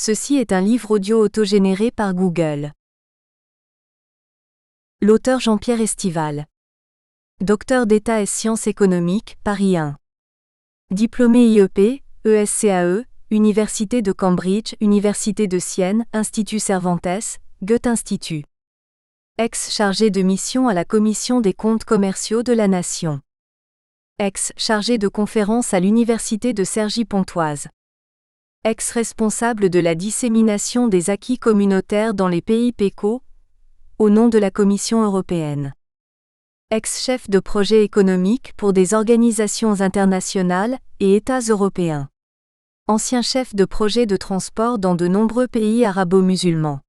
Ceci est un livre audio autogénéré par Google. L'auteur Jean-Pierre Estival. Docteur d'État ès sciences économiques, Paris 1. Diplômé IEP, ESCAE, Université de Cambridge, Université de Sienne, Institut Cervantes, Goethe-Institut. Ex-chargé de mission à la Commission des comptes commerciaux de la Nation. Ex-chargé de conférence à l'Université de Cergy-Pontoise. Ex-responsable de la dissémination des acquis communautaires dans les pays PECO, au nom de la Commission européenne. Ex-chef de projet économique pour des organisations internationales et États européens. Ancien chef de projet de transport dans de nombreux pays arabo-musulmans.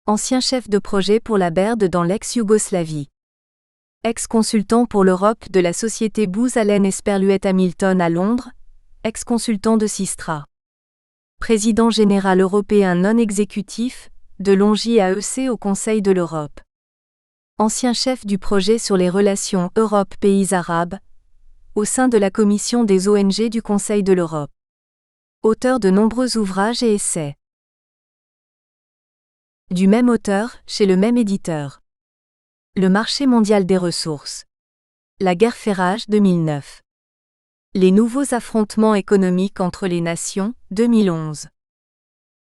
Ancien chef de projet pour la BERD dans l'ex-Yougoslavie. Ex-consultant pour l'Europe de la société Booz Allen Esperluette Hamilton à Londres, ex-consultant de Sistra. Président général européen non exécutif, de l'ONG AEC au Conseil de l'Europe. Ancien chef du projet sur les relations Europe-Pays arabes, au sein de la commission des ONG du Conseil de l'Europe. Auteur de nombreux ouvrages et essais. Du même auteur, chez le même éditeur. Le marché mondial des ressources. La guerre fait rage 2009. Les nouveaux affrontements économiques entre les nations, 2011.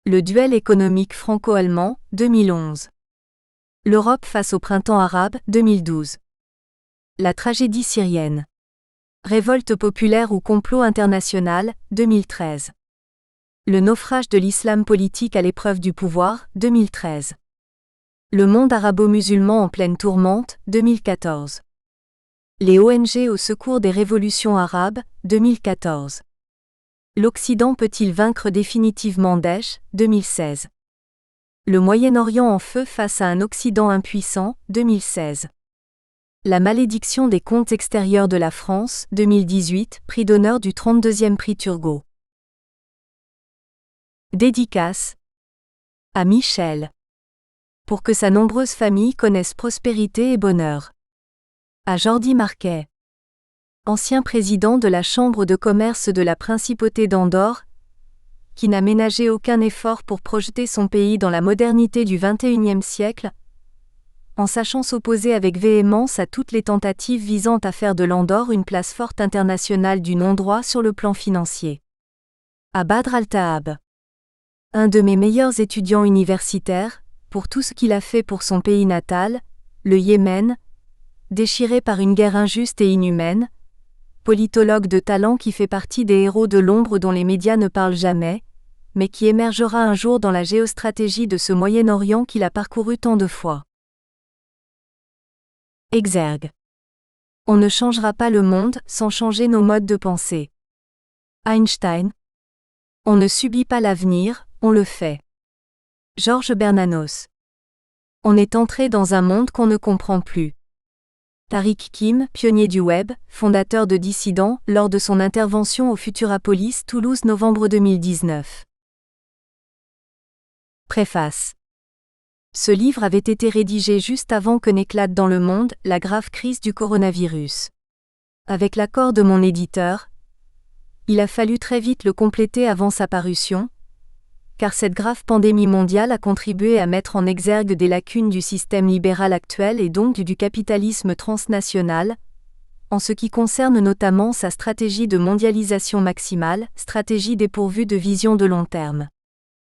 Le duel économique franco-allemand, 2011. L'Europe face au printemps arabe, 2012. La tragédie syrienne. Révolte populaire ou complot international, 2013. Le naufrage de l'islam politique à l'épreuve du pouvoir, 2013. Le monde arabo-musulman en pleine tourmente, 2014. Les ONG au secours des révolutions arabes, 2014. L'Occident peut-il vaincre définitivement Daesh, 2016. Le Moyen-Orient en feu face à un Occident impuissant, 2016. La malédiction des comptes extérieurs de la France, 2018, prix d'honneur du 32e prix Turgot. Dédicace à Michel. Pour que sa nombreuse famille connaisse prospérité et bonheur. À Jordi Marquet. Ancien président de la Chambre de commerce de la Principauté d'Andorre, qui n'a ménagé aucun effort pour projeter son pays dans la modernité du XXIe siècle, en sachant s'opposer avec véhémence à toutes les tentatives visant à faire de l'Andorre une place forte internationale du non-droit sur le plan financier. À Badr Al-Tahab. Un de mes meilleurs étudiants universitaires, pour tout ce qu'il a fait pour son pays natal, le Yémen, déchiré par une guerre injuste et inhumaine, politologue de talent qui fait partie des héros de l'ombre dont les médias ne parlent jamais, mais qui émergera un jour dans la géostratégie de ce Moyen-Orient qu'il a parcouru tant de fois. Exergue. On ne changera pas le monde sans changer nos modes de pensée. Einstein. On ne subit pas l'avenir, on le fait. Georges Bernanos. On est entré dans un monde qu'on ne comprend plus. Tariq Kim, pionnier du web, fondateur de Dissident, lors de son intervention au Futurapolis Toulouse novembre 2019. Préface. Ce livre avait été rédigé juste avant que n'éclate dans le monde la grave crise du coronavirus. Avec l'accord de mon éditeur, il a fallu très vite le compléter avant sa parution, car cette grave pandémie mondiale a contribué à mettre en exergue des lacunes du système libéral actuel et donc du capitalisme transnational, en ce qui concerne notamment sa stratégie de mondialisation maximale, stratégie dépourvue de vision de long terme.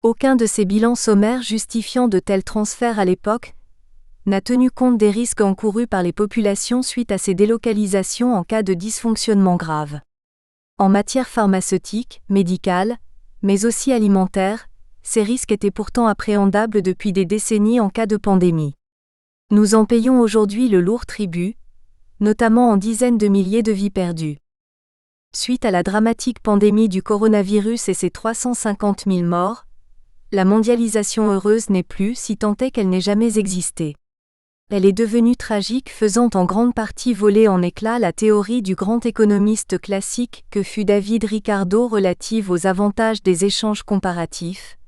Aucun de ces bilans sommaires justifiant de tels transferts à l'époque n'a tenu compte des risques encourus par les populations suite à ces délocalisations en cas de dysfonctionnement grave. En matière pharmaceutique, médicale, mais aussi alimentaire, ces risques étaient pourtant appréhendables depuis des décennies en cas de pandémie. Nous en payons aujourd'hui le lourd tribut, notamment en dizaines de milliers de vies perdues. Suite à la dramatique pandémie du coronavirus et ses 350 000 morts, la mondialisation heureuse n'est plus, si tant est qu'elle n'ait jamais existé. Elle est devenue tragique, faisant en grande partie voler en éclats la théorie du grand économiste classique que fut David Ricardo relative aux avantages des échanges comparatifs,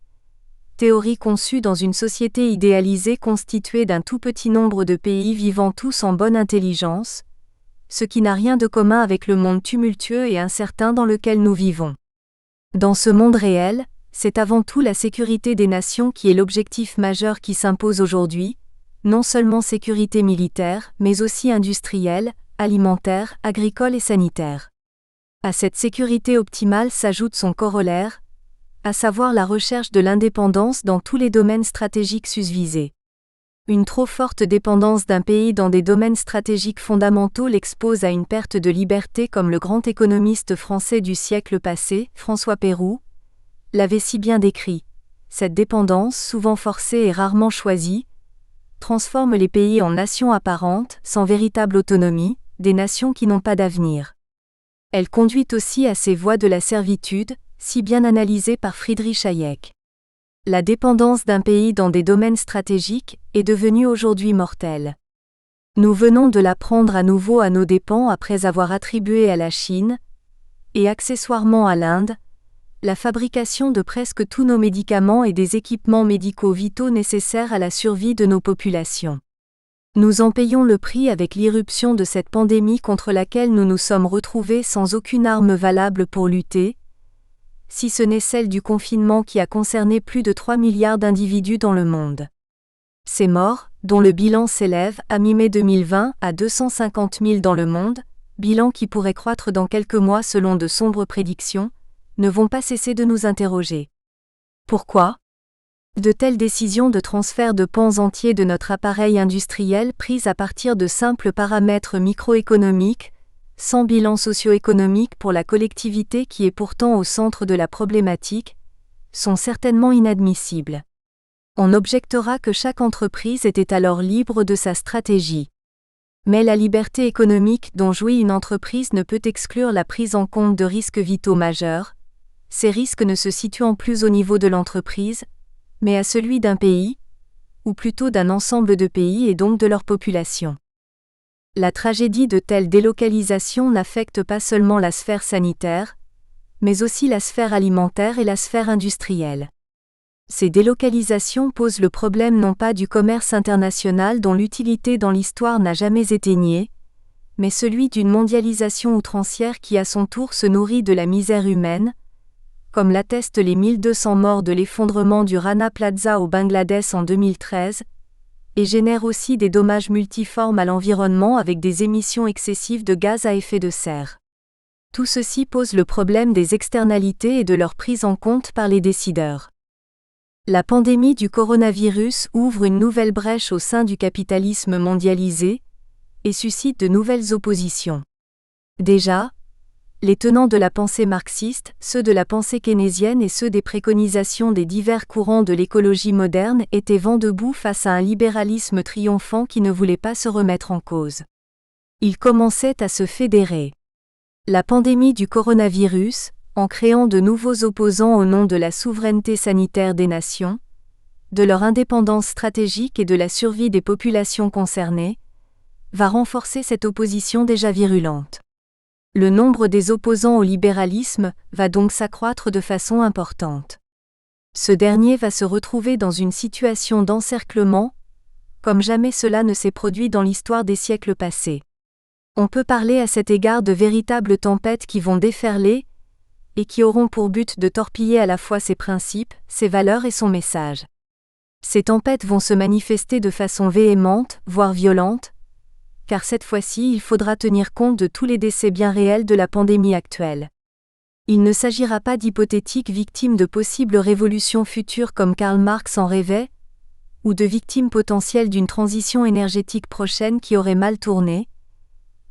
théorie conçue dans une société idéalisée constituée d'un tout petit nombre de pays vivant tous en bonne intelligence, ce qui n'a rien de commun avec le monde tumultueux et incertain dans lequel nous vivons. Dans ce monde réel, c'est avant tout la sécurité des nations qui est l'objectif majeur qui s'impose aujourd'hui, non seulement sécurité militaire, mais aussi industrielle, alimentaire, agricole et sanitaire. À cette sécurité optimale s'ajoute son corollaire, à savoir la recherche de l'indépendance dans tous les domaines stratégiques susvisés. Une trop forte dépendance d'un pays dans des domaines stratégiques fondamentaux l'expose à une perte de liberté comme le grand économiste français du siècle passé, François Peyroux, l'avait si bien décrit. Cette dépendance, souvent forcée et rarement choisie, transforme les pays en nations apparentes, sans véritable autonomie, des nations qui n'ont pas d'avenir. Elle conduit aussi à ces voies de la servitude, si bien analysées par Friedrich Hayek. La dépendance d'un pays dans des domaines stratégiques est devenue aujourd'hui mortelle. Nous venons de l'apprendre à nouveau à nos dépens après avoir attribué à la Chine, et accessoirement à l'Inde, la fabrication de presque tous nos médicaments et des équipements médicaux vitaux nécessaires à la survie de nos populations. Nous en payons le prix avec l'irruption de cette pandémie contre laquelle nous nous sommes retrouvés sans aucune arme valable pour lutter, si ce n'est celle du confinement qui a concerné plus de 3 milliards d'individus dans le monde. Ces morts, dont le bilan s'élève, à mi-mai 2020, à 250 000 dans le monde, bilan qui pourrait croître dans quelques mois selon de sombres prédictions, ne vont pas cesser de nous interroger. Pourquoi ? De telles décisions de transfert de pans entiers de notre appareil industriel prises à partir de simples paramètres microéconomiques, sans bilan socio-économique pour la collectivité qui est pourtant au centre de la problématique, sont certainement inadmissibles. On objectera que chaque entreprise était alors libre de sa stratégie. Mais la liberté économique dont jouit une entreprise ne peut exclure la prise en compte de risques vitaux majeurs, ces risques ne se situant plus au niveau de l'entreprise, mais à celui d'un pays, ou plutôt d'un ensemble de pays et donc de leur population. La tragédie de telles délocalisations n'affecte pas seulement la sphère sanitaire, mais aussi la sphère alimentaire et la sphère industrielle. Ces délocalisations posent le problème non pas du commerce international dont l'utilité dans l'histoire n'a jamais été niée, mais celui d'une mondialisation outrancière qui à son tour se nourrit de la misère humaine, comme l'attestent les 1200 morts de l'effondrement du Rana Plaza au Bangladesh en 2013, et génère aussi des dommages multiformes à l'environnement avec des émissions excessives de gaz à effet de serre. Tout ceci pose le problème des externalités et de leur prise en compte par les décideurs. La pandémie du coronavirus ouvre une nouvelle brèche au sein du capitalisme mondialisé et suscite de nouvelles oppositions. Déjà, les tenants de la pensée marxiste, ceux de la pensée keynésienne et ceux des préconisations des divers courants de l'écologie moderne étaient vent debout face à un libéralisme triomphant qui ne voulait pas se remettre en cause. Ils commençaient à se fédérer. La pandémie du coronavirus, en créant de nouveaux opposants au nom de la souveraineté sanitaire des nations, de leur indépendance stratégique et de la survie des populations concernées, va renforcer cette opposition déjà virulente. Le nombre des opposants au libéralisme va donc s'accroître de façon importante. Ce dernier va se retrouver dans une situation d'encerclement, comme jamais cela ne s'est produit dans l'histoire des siècles passés. On peut parler à cet égard de véritables tempêtes qui vont déferler, et qui auront pour but de torpiller à la fois ses principes, ses valeurs et son message. Ces tempêtes vont se manifester de façon véhémente, voire violente, car cette fois-ci il faudra tenir compte de tous les décès bien réels de la pandémie actuelle. Il ne s'agira pas d'hypothétiques victimes de possibles révolutions futures comme Karl Marx en rêvait, ou de victimes potentielles d'une transition énergétique prochaine qui aurait mal tourné.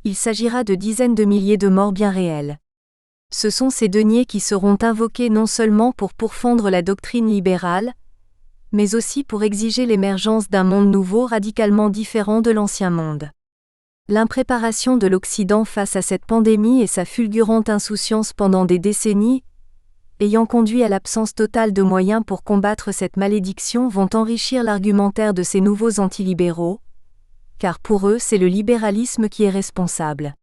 Il s'agira de dizaines de milliers de morts bien réelles. Ce sont ces deniers qui seront invoqués non seulement pour pourfendre la doctrine libérale, mais aussi pour exiger l'émergence d'un monde nouveau radicalement différent de l'ancien monde. L'impréparation de l'Occident face à cette pandémie et sa fulgurante insouciance pendant des décennies, ayant conduit à l'absence totale de moyens pour combattre cette malédiction, vont enrichir l'argumentaire de ces nouveaux antilibéraux, car pour eux c'est le libéralisme qui est responsable.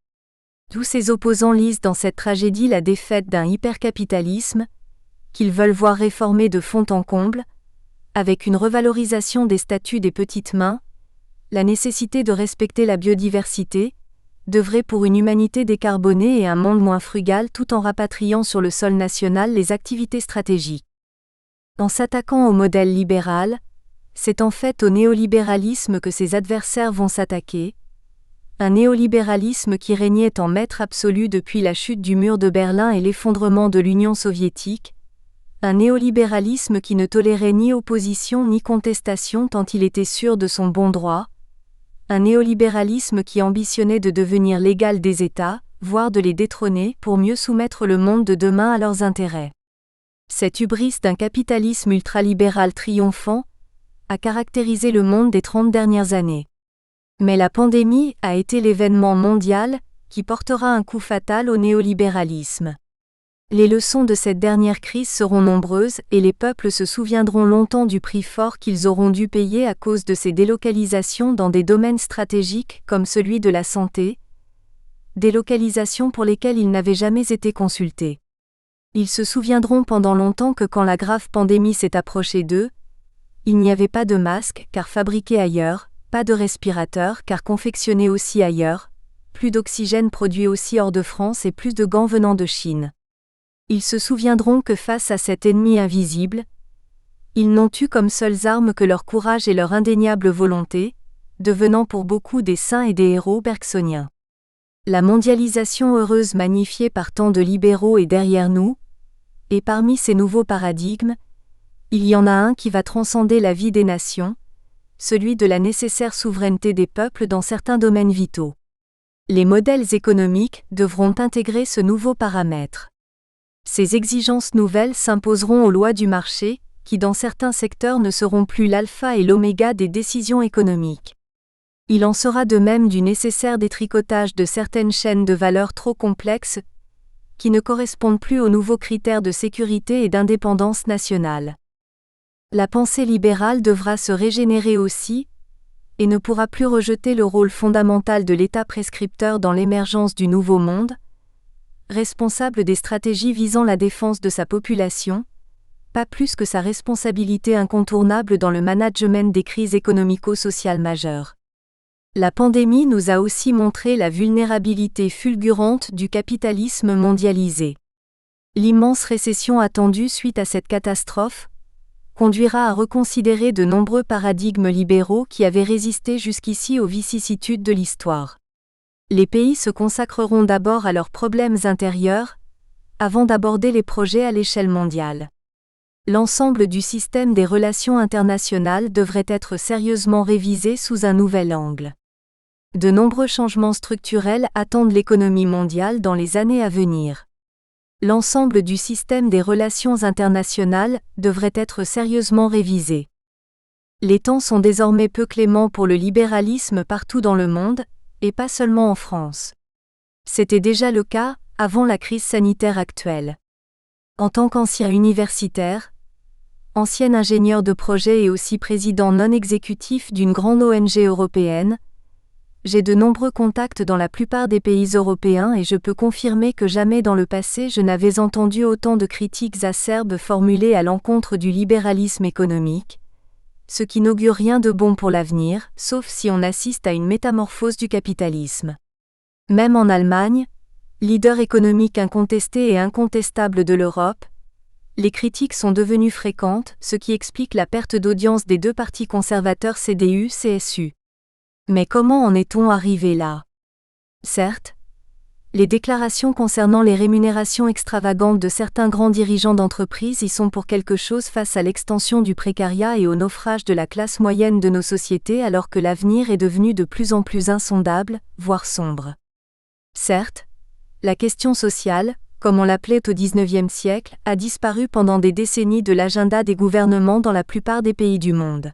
Tous ces opposants lisent dans cette tragédie la défaite d'un hypercapitalisme, qu'ils veulent voir réformé de fond en comble, avec une revalorisation des statuts des petites mains, la nécessité de respecter la biodiversité, d'œuvrer pour une humanité décarbonée et un monde moins frugal tout en rapatriant sur le sol national les activités stratégiques. En s'attaquant au modèle libéral, c'est en fait au néolibéralisme que ses adversaires vont s'attaquer, un néolibéralisme qui régnait en maître absolu depuis la chute du mur de Berlin et l'effondrement de l'Union soviétique, un néolibéralisme qui ne tolérait ni opposition ni contestation tant il était sûr de son bon droit, un néolibéralisme qui ambitionnait de devenir l'égal des États, voire de les détrôner pour mieux soumettre le monde de demain à leurs intérêts. Cette hubris d'un capitalisme ultralibéral triomphant a caractérisé le monde des 30 dernières années. Mais la pandémie a été l'événement mondial qui portera un coup fatal au néolibéralisme. Les leçons de cette dernière crise seront nombreuses et les peuples se souviendront longtemps du prix fort qu'ils auront dû payer à cause de ces délocalisations dans des domaines stratégiques comme celui de la santé, délocalisations pour lesquelles ils n'avaient jamais été consultés. Ils se souviendront pendant longtemps que quand la grave pandémie s'est approchée d'eux, il n'y avait pas de masques car fabriqués ailleurs, pas de respirateurs car confectionnés aussi ailleurs, plus d'oxygène produit aussi hors de France et plus de gants venant de Chine. Ils se souviendront que face à cet ennemi invisible, ils n'ont eu comme seules armes que leur courage et leur indéniable volonté, devenant pour beaucoup des saints et des héros bergsoniens. La mondialisation heureuse magnifiée par tant de libéraux est derrière nous, et parmi ces nouveaux paradigmes, il y en a un qui va transcender la vie des nations, celui de la nécessaire souveraineté des peuples dans certains domaines vitaux. Les modèles économiques devront intégrer ce nouveau paramètre. Ces exigences nouvelles s'imposeront aux lois du marché, qui dans certains secteurs ne seront plus l'alpha et l'oméga des décisions économiques. Il en sera de même du nécessaire détricotage de certaines chaînes de valeur trop complexes, qui ne correspondent plus aux nouveaux critères de sécurité et d'indépendance nationale. La pensée libérale devra se régénérer aussi, et ne pourra plus rejeter le rôle fondamental de l'État prescripteur dans l'émergence du nouveau monde, responsable des stratégies visant la défense de sa population, pas plus que sa responsabilité incontournable dans le management des crises économico-sociales majeures. La pandémie nous a aussi montré la vulnérabilité fulgurante du capitalisme mondialisé. L'immense récession attendue suite à cette catastrophe conduira à reconsidérer de nombreux paradigmes libéraux qui avaient résisté jusqu'ici aux vicissitudes de l'histoire. Les pays se consacreront d'abord à leurs problèmes intérieurs, avant d'aborder les projets à l'échelle mondiale. L'ensemble du système des relations internationales devrait être sérieusement révisé sous un nouvel angle. De nombreux changements structurels attendent l'économie mondiale dans les années à venir. L'ensemble du système des relations internationales devrait être sérieusement révisé. Les temps sont désormais peu cléments pour le libéralisme partout dans le monde, et pas seulement en France. C'était déjà le cas avant la crise sanitaire actuelle. En tant qu'ancien universitaire, ancien ingénieur de projet et aussi président non exécutif d'une grande ONG européenne, j'ai de nombreux contacts dans la plupart des pays européens et je peux confirmer que jamais dans le passé je n'avais entendu autant de critiques acerbes formulées à l'encontre du libéralisme économique, ce qui n'augure rien de bon pour l'avenir, sauf si on assiste à une métamorphose du capitalisme. Même en Allemagne, leader économique incontesté et incontestable de l'Europe, les critiques sont devenues fréquentes, ce qui explique la perte d'audience des deux partis conservateurs CDU-CSU. Mais comment en est-on arrivé là ? Certes, les déclarations concernant les rémunérations extravagantes de certains grands dirigeants d'entreprises y sont pour quelque chose face à l'extension du précariat et au naufrage de la classe moyenne de nos sociétés alors que l'avenir est devenu de plus en plus insondable, voire sombre. Certes, la question sociale, comme on l'appelait au XIXe siècle, a disparu pendant des décennies de l'agenda des gouvernements dans la plupart des pays du monde.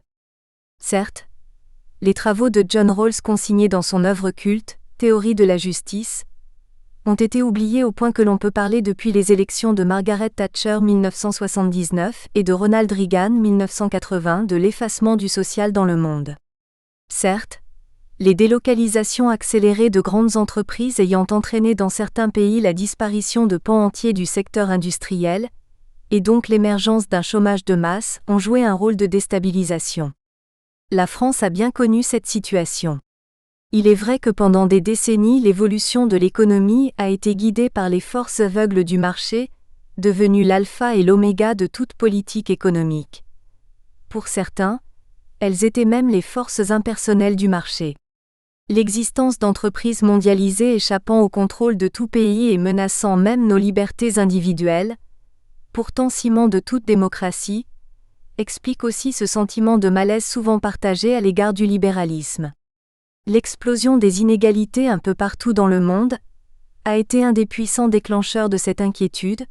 Certes, les travaux de John Rawls consignés dans son œuvre culte, Théorie de la justice, ont été oubliés au point que l'on peut parler depuis les élections de Margaret Thatcher 1979 et de Ronald Reagan 1980 de l'effacement du social dans le monde. Certes, les délocalisations accélérées de grandes entreprises ayant entraîné dans certains pays la disparition de pans entiers du secteur industriel, et donc l'émergence d'un chômage de masse, ont joué un rôle de déstabilisation. La France a bien connu cette situation. Il est vrai que pendant des décennies l'évolution de l'économie a été guidée par les forces aveugles du marché, devenues l'alpha et l'oméga de toute politique économique. Pour certains, elles étaient même les forces impersonnelles du marché. L'existence d'entreprises mondialisées échappant au contrôle de tout pays et menaçant même nos libertés individuelles, pourtant ciment de toute démocratie, explique aussi ce sentiment de malaise souvent partagé à l'égard du libéralisme. L'explosion des inégalités un peu partout dans le monde a été un des puissants déclencheurs de cette inquiétude,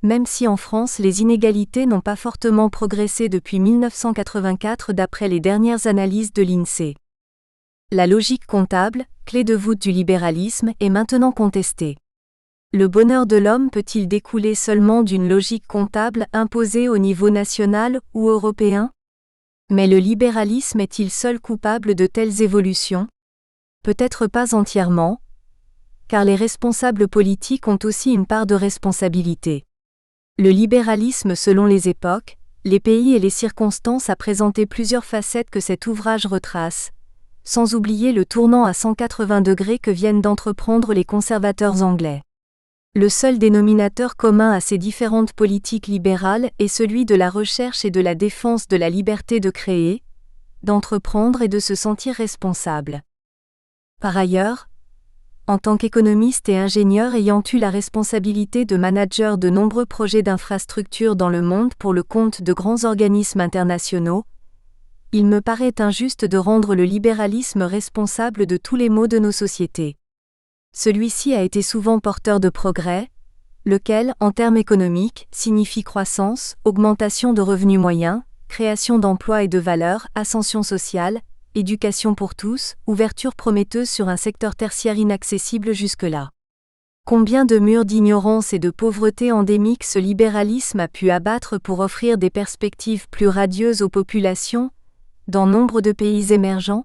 même si en France les inégalités n'ont pas fortement progressé depuis 1984 d'après les dernières analyses de l'INSEE. La logique comptable, clé de voûte du libéralisme, est maintenant contestée. Le bonheur de l'homme peut-il découler seulement d'une logique comptable imposée au niveau national ou européen ? Mais le libéralisme est-il seul coupable de telles évolutions ? Peut-être pas entièrement, car les responsables politiques ont aussi une part de responsabilité. Le libéralisme selon les époques, les pays et les circonstances a présenté plusieurs facettes que cet ouvrage retrace, sans oublier le tournant à 180 degrés que viennent d'entreprendre les conservateurs anglais. Le seul dénominateur commun à ces différentes politiques libérales est celui de la recherche et de la défense de la liberté de créer, d'entreprendre et de se sentir responsable. Par ailleurs, en tant qu'économiste et ingénieur ayant eu la responsabilité de manager de nombreux projets d'infrastructures dans le monde pour le compte de grands organismes internationaux, il me paraît injuste de rendre le libéralisme responsable de tous les maux de nos sociétés. Celui-ci a été souvent porteur de progrès, lequel, en termes économiques, signifie croissance, augmentation de revenus moyens, création d'emplois et de valeurs, ascension sociale, éducation pour tous, ouverture prometteuse sur un secteur tertiaire inaccessible jusque-là. Combien de murs d'ignorance et de pauvreté endémique ce libéralisme a pu abattre pour offrir des perspectives plus radieuses aux populations, dans nombre de pays émergents ?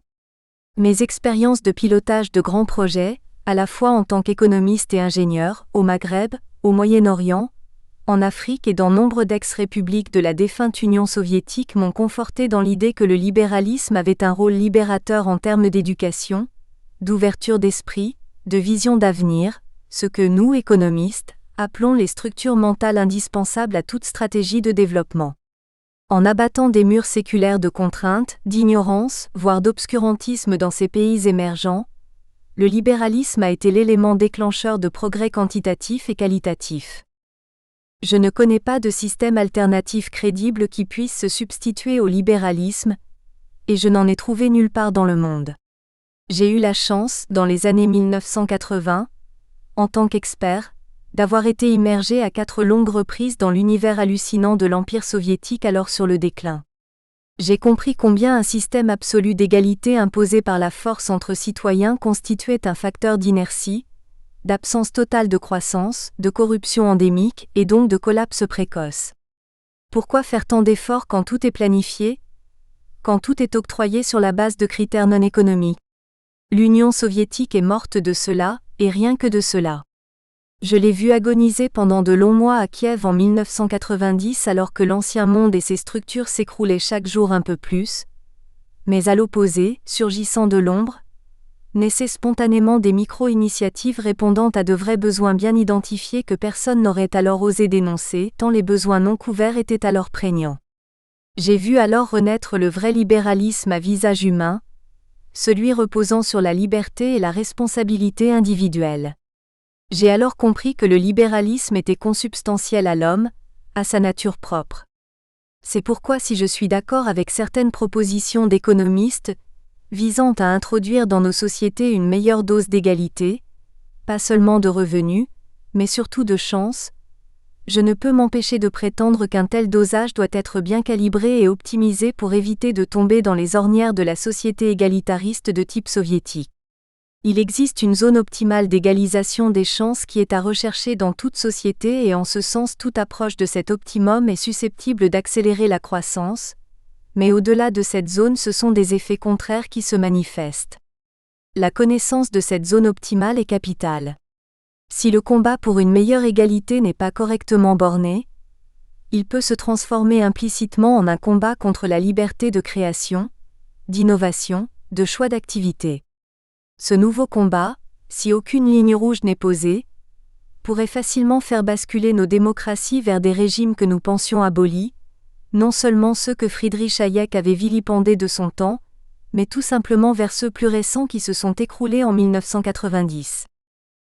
Mes expériences de pilotage de grands projets, à la fois en tant qu'économiste et ingénieur, au Maghreb, au Moyen-Orient, en Afrique et dans nombre d'ex-républiques de la défunte Union soviétique m'ont conforté dans l'idée que le libéralisme avait un rôle libérateur en termes d'éducation, d'ouverture d'esprit, de vision d'avenir, ce que nous, économistes, appelons les structures mentales indispensables à toute stratégie de développement. En abattant des murs séculaires de contraintes, d'ignorance, voire d'obscurantisme dans ces pays émergents, le libéralisme a été l'élément déclencheur de progrès quantitatifs et qualitatifs. Je ne connais pas de système alternatif crédible qui puisse se substituer au libéralisme, et je n'en ai trouvé nulle part dans le monde. J'ai eu la chance, dans les années 1980, en tant qu'expert, d'avoir été immergé à 4 longues reprises dans l'univers hallucinant de l'Empire soviétique alors sur le déclin. J'ai compris combien un système absolu d'égalité imposé par la force entre citoyens constituait un facteur d'inertie, d'absence totale de croissance, de corruption endémique et donc de collapse précoce. Pourquoi faire tant d'efforts quand tout est planifié, quand tout est octroyé sur la base de critères non économiques ? L'Union soviétique est morte de cela, et rien que de cela. Je l'ai vu agoniser pendant de longs mois à Kiev en 1990 alors que l'ancien monde et ses structures s'écroulaient chaque jour un peu plus. Mais à l'opposé, surgissant de l'ombre, naissaient spontanément des micro-initiatives répondant à de vrais besoins bien identifiés que personne n'aurait alors osé dénoncer, tant les besoins non couverts étaient alors prégnants. J'ai vu alors renaître le vrai libéralisme à visage humain, celui reposant sur la liberté et la responsabilité individuelle. J'ai alors compris que le libéralisme était consubstantiel à l'homme, à sa nature propre. C'est pourquoi si je suis d'accord avec certaines propositions d'économistes, visant à introduire dans nos sociétés une meilleure dose d'égalité, pas seulement de revenus, mais surtout de chance, je ne peux m'empêcher de prétendre qu'un tel dosage doit être bien calibré et optimisé pour éviter de tomber dans les ornières de la société égalitariste de type soviétique. Il existe une zone optimale d'égalisation des chances qui est à rechercher dans toute société et en ce sens toute approche de cet optimum est susceptible d'accélérer la croissance, mais au-delà de cette zone ce sont des effets contraires qui se manifestent. La connaissance de cette zone optimale est capitale. Si le combat pour une meilleure égalité n'est pas correctement borné, il peut se transformer implicitement en un combat contre la liberté de création, d'innovation, de choix d'activité. Ce nouveau combat, si aucune ligne rouge n'est posée, pourrait facilement faire basculer nos démocraties vers des régimes que nous pensions abolis, non seulement ceux que Friedrich Hayek avait vilipendés de son temps, mais tout simplement vers ceux plus récents qui se sont écroulés en 1990.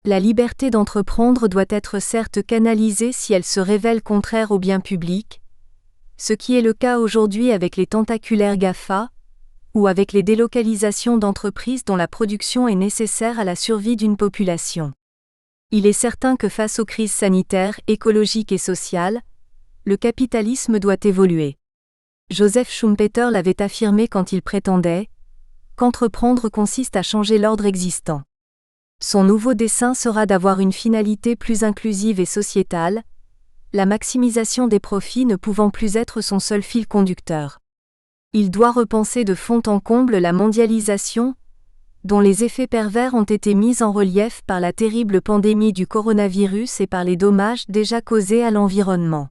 La liberté d'entreprendre doit être certes canalisée si elle se révèle contraire au bien public, ce qui est le cas aujourd'hui avec les tentaculaires GAFA, ou avec les délocalisations d'entreprises dont la production est nécessaire à la survie d'une population. Il est certain que face aux crises sanitaires, écologiques et sociales, le capitalisme doit évoluer. Joseph Schumpeter l'avait affirmé quand il prétendait qu'entreprendre consiste à changer l'ordre existant. Son nouveau dessein sera d'avoir une finalité plus inclusive et sociétale, la maximisation des profits ne pouvant plus être son seul fil conducteur. Il doit repenser de fond en comble la mondialisation, dont les effets pervers ont été mis en relief par la terrible pandémie du coronavirus et par les dommages déjà causés à l'environnement.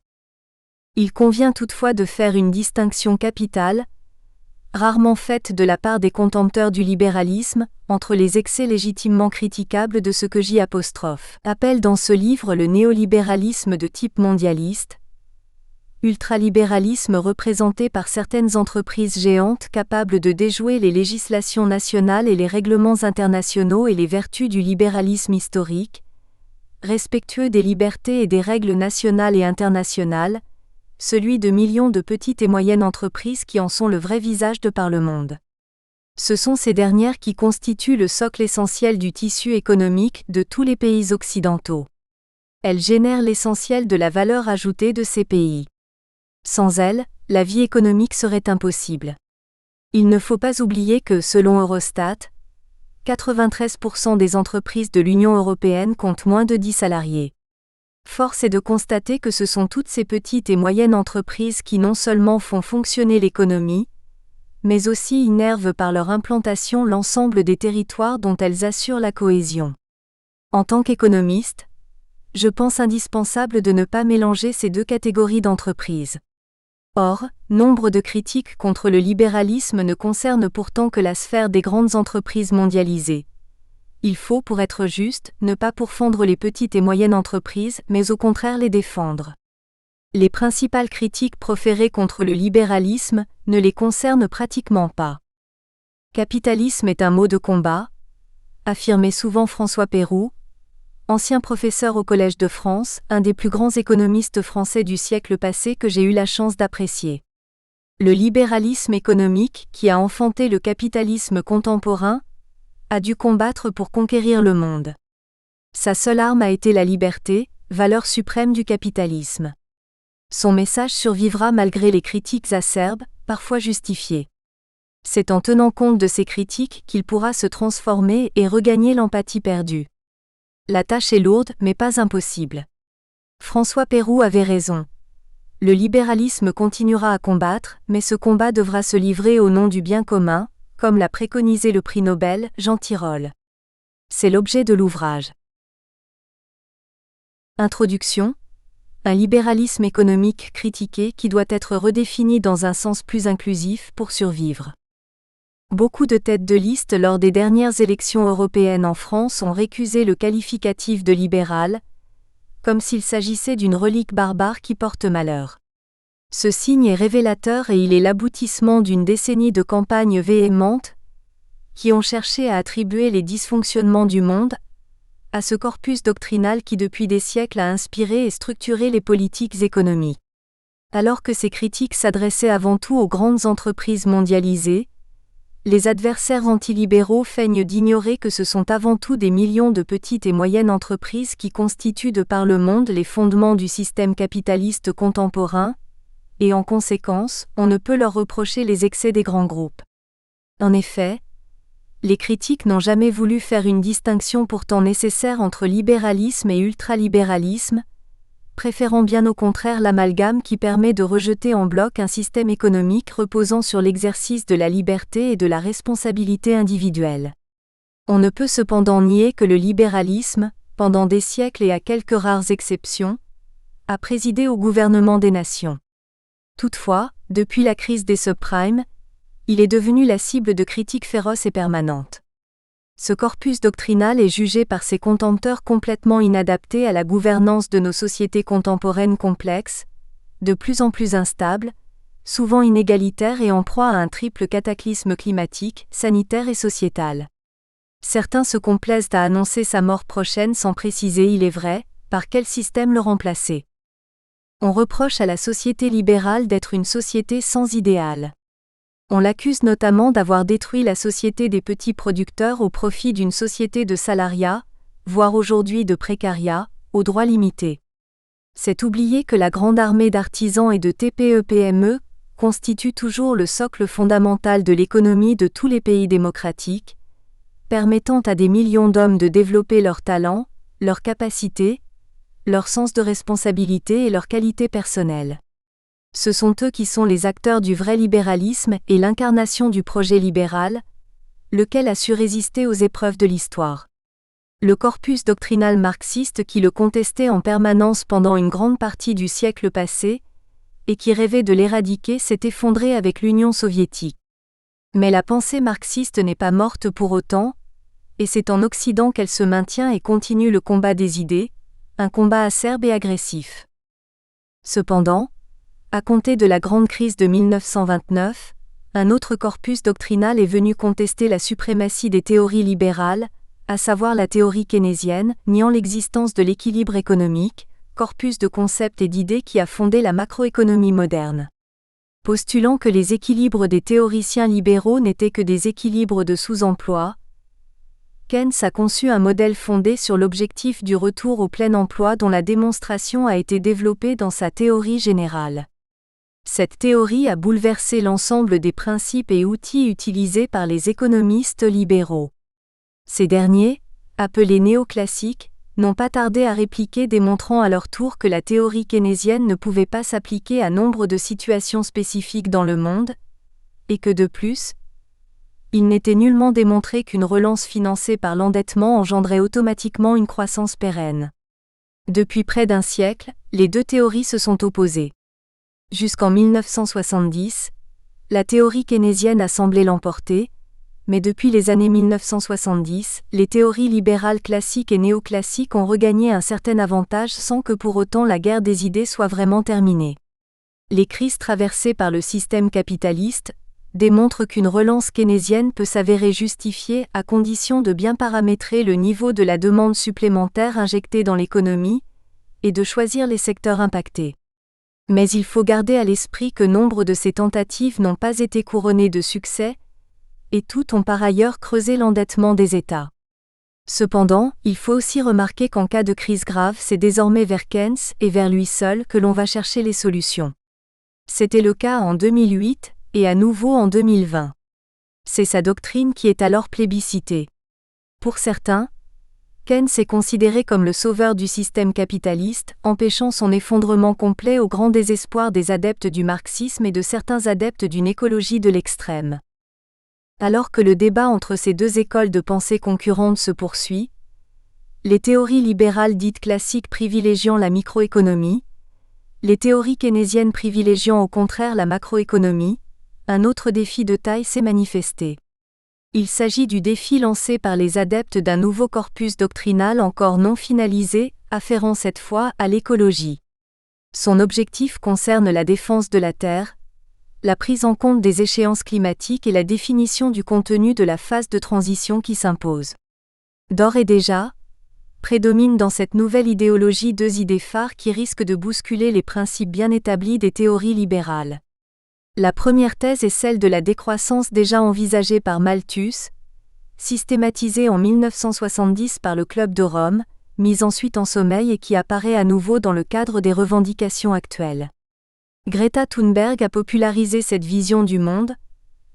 Il convient toutefois de faire une distinction capitale, rarement faite de la part des contempteurs du libéralisme, entre les excès légitimement critiquables de ce que J. appelle dans ce livre le néolibéralisme de type mondialiste, ultralibéralisme représenté par certaines entreprises géantes capables de déjouer les législations nationales et les règlements internationaux et les vertus du libéralisme historique, respectueux des libertés et des règles nationales et internationales, celui de millions de petites et moyennes entreprises qui en sont le vrai visage de par le monde. Ce sont ces dernières qui constituent le socle essentiel du tissu économique de tous les pays occidentaux. Elles génèrent l'essentiel de la valeur ajoutée de ces pays. Sans elles, la vie économique serait impossible. Il ne faut pas oublier que, selon Eurostat, 93% des entreprises de l'Union européenne comptent moins de 10 salariés. Force est de constater que ce sont toutes ces petites et moyennes entreprises qui non seulement font fonctionner l'économie, mais aussi innervent par leur implantation l'ensemble des territoires dont elles assurent la cohésion. En tant qu'économiste, je pense indispensable de ne pas mélanger ces deux catégories d'entreprises. Or, nombre de critiques contre le libéralisme ne concernent pourtant que la sphère des grandes entreprises mondialisées. Il faut, pour être juste, ne pas pourfendre les petites et moyennes entreprises, mais au contraire les défendre. Les principales critiques proférées contre le libéralisme ne les concernent pratiquement pas. Capitalisme est un mot de combat, affirmait souvent François Peyroux, ancien professeur au Collège de France, un des plus grands économistes français du siècle passé que j'ai eu la chance d'apprécier. Le libéralisme économique, qui a enfanté le capitalisme contemporain, a dû combattre pour conquérir le monde. Sa seule arme a été la liberté, valeur suprême du capitalisme. Son message survivra malgré les critiques acerbes, parfois justifiées. C'est en tenant compte de ces critiques qu'il pourra se transformer et regagner l'empathie perdue. La tâche est lourde, mais pas impossible. François Peyroux avait raison. Le libéralisme continuera à combattre, mais ce combat devra se livrer au nom du bien commun, comme l'a préconisé le prix Nobel, Jean Tirole. C'est l'objet de l'ouvrage. Introduction. Un libéralisme économique critiqué qui doit être redéfini dans un sens plus inclusif pour survivre. Beaucoup de têtes de liste lors des dernières élections européennes en France ont récusé le qualificatif de libéral, comme s'il s'agissait d'une relique barbare qui porte malheur. Ce signe est révélateur et il est l'aboutissement d'une décennie de campagnes véhémentes qui ont cherché à attribuer les dysfonctionnements du monde à ce corpus doctrinal qui depuis des siècles a inspiré et structuré les politiques économiques. Alors que ces critiques s'adressaient avant tout aux grandes entreprises mondialisées, les adversaires antilibéraux feignent d'ignorer que ce sont avant tout des millions de petites et moyennes entreprises qui constituent de par le monde les fondements du système capitaliste contemporain, et en conséquence, on ne peut leur reprocher les excès des grands groupes. En effet, les critiques n'ont jamais voulu faire une distinction pourtant nécessaire entre libéralisme et ultralibéralisme, préférant bien au contraire l'amalgame qui permet de rejeter en bloc un système économique reposant sur l'exercice de la liberté et de la responsabilité individuelle. On ne peut cependant nier que le libéralisme, pendant des siècles et à quelques rares exceptions, a présidé au gouvernement des nations. Toutefois, depuis la crise des subprimes, il est devenu la cible de critiques féroces et permanentes. Ce corpus doctrinal est jugé par ses contempteurs complètement inadapté à la gouvernance de nos sociétés contemporaines complexes, de plus en plus instables, souvent inégalitaires et en proie à un triple cataclysme climatique, sanitaire et sociétal. Certains se complaisent à annoncer sa mort prochaine sans préciser, il est vrai, par quel système le remplacer. On reproche à la société libérale d'être une société sans idéal. On l'accuse notamment d'avoir détruit la société des petits producteurs au profit d'une société de salariat, voire aujourd'hui de précariat, aux droits limités. C'est oublier que la grande armée d'artisans et de TPE-PME constitue toujours le socle fondamental de l'économie de tous les pays démocratiques, permettant à des millions d'hommes de développer leurs talents, leurs capacités, leur sens de responsabilité et leurs qualités personnelles. Ce sont eux qui sont les acteurs du vrai libéralisme et l'incarnation du projet libéral, lequel a su résister aux épreuves de l'histoire. Le corpus doctrinal marxiste qui le contestait en permanence pendant une grande partie du siècle passé, et qui rêvait de l'éradiquer, s'est effondré avec l'Union soviétique. Mais la pensée marxiste n'est pas morte pour autant, et c'est en Occident qu'elle se maintient et continue le combat des idées, un combat acerbe et agressif. Cependant, à compter de la grande crise de 1929, un autre corpus doctrinal est venu contester la suprématie des théories libérales, à savoir la théorie keynésienne, niant l'existence de l'équilibre économique, corpus de concepts et d'idées qui a fondé la macroéconomie moderne. Postulant que les équilibres des théoriciens libéraux n'étaient que des équilibres de sous-emploi, Keynes a conçu un modèle fondé sur l'objectif du retour au plein emploi dont la démonstration a été développée dans sa théorie générale. Cette théorie a bouleversé l'ensemble des principes et outils utilisés par les économistes libéraux. Ces derniers, appelés néoclassiques, n'ont pas tardé à répliquer, démontrant à leur tour que la théorie keynésienne ne pouvait pas s'appliquer à nombre de situations spécifiques dans le monde, et que de plus, il n'était nullement démontré qu'une relance financée par l'endettement engendrait automatiquement une croissance pérenne. Depuis près d'un siècle, les deux théories se sont opposées. Jusqu'en 1970, la théorie keynésienne a semblé l'emporter, mais depuis les années 1970, les théories libérales classiques et néoclassiques ont regagné un certain avantage sans que pour autant la guerre des idées soit vraiment terminée. Les crises traversées par le système capitaliste démontrent qu'une relance keynésienne peut s'avérer justifiée à condition de bien paramétrer le niveau de la demande supplémentaire injectée dans l'économie et de choisir les secteurs impactés. Mais il faut garder à l'esprit que nombre de ces tentatives n'ont pas été couronnées de succès, et toutes ont par ailleurs creusé l'endettement des États. Cependant, il faut aussi remarquer qu'en cas de crise grave, c'est désormais vers Keynes et vers lui seul que l'on va chercher les solutions. C'était le cas en 2008 et à nouveau en 2020. C'est sa doctrine qui est alors plébiscitée. Pour certains, Keynes est considéré comme le sauveur du système capitaliste, empêchant son effondrement complet au grand désespoir des adeptes du marxisme et de certains adeptes d'une écologie de l'extrême. Alors que le débat entre ces deux écoles de pensée concurrentes se poursuit, les théories libérales dites classiques privilégiant la microéconomie, les théories keynésiennes privilégiant au contraire la macroéconomie, un autre défi de taille s'est manifesté. Il s'agit du défi lancé par les adeptes d'un nouveau corpus doctrinal encore non finalisé, afférent cette fois à l'écologie. Son objectif concerne la défense de la Terre, la prise en compte des échéances climatiques et la définition du contenu de la phase de transition qui s'impose. D'ores et déjà, prédominent dans cette nouvelle idéologie deux idées phares qui risquent de bousculer les principes bien établis des théories libérales. La première thèse est celle de la décroissance déjà envisagée par Malthus, systématisée en 1970 par le Club de Rome, mise ensuite en sommeil et qui apparaît à nouveau dans le cadre des revendications actuelles. Greta Thunberg a popularisé cette vision du monde,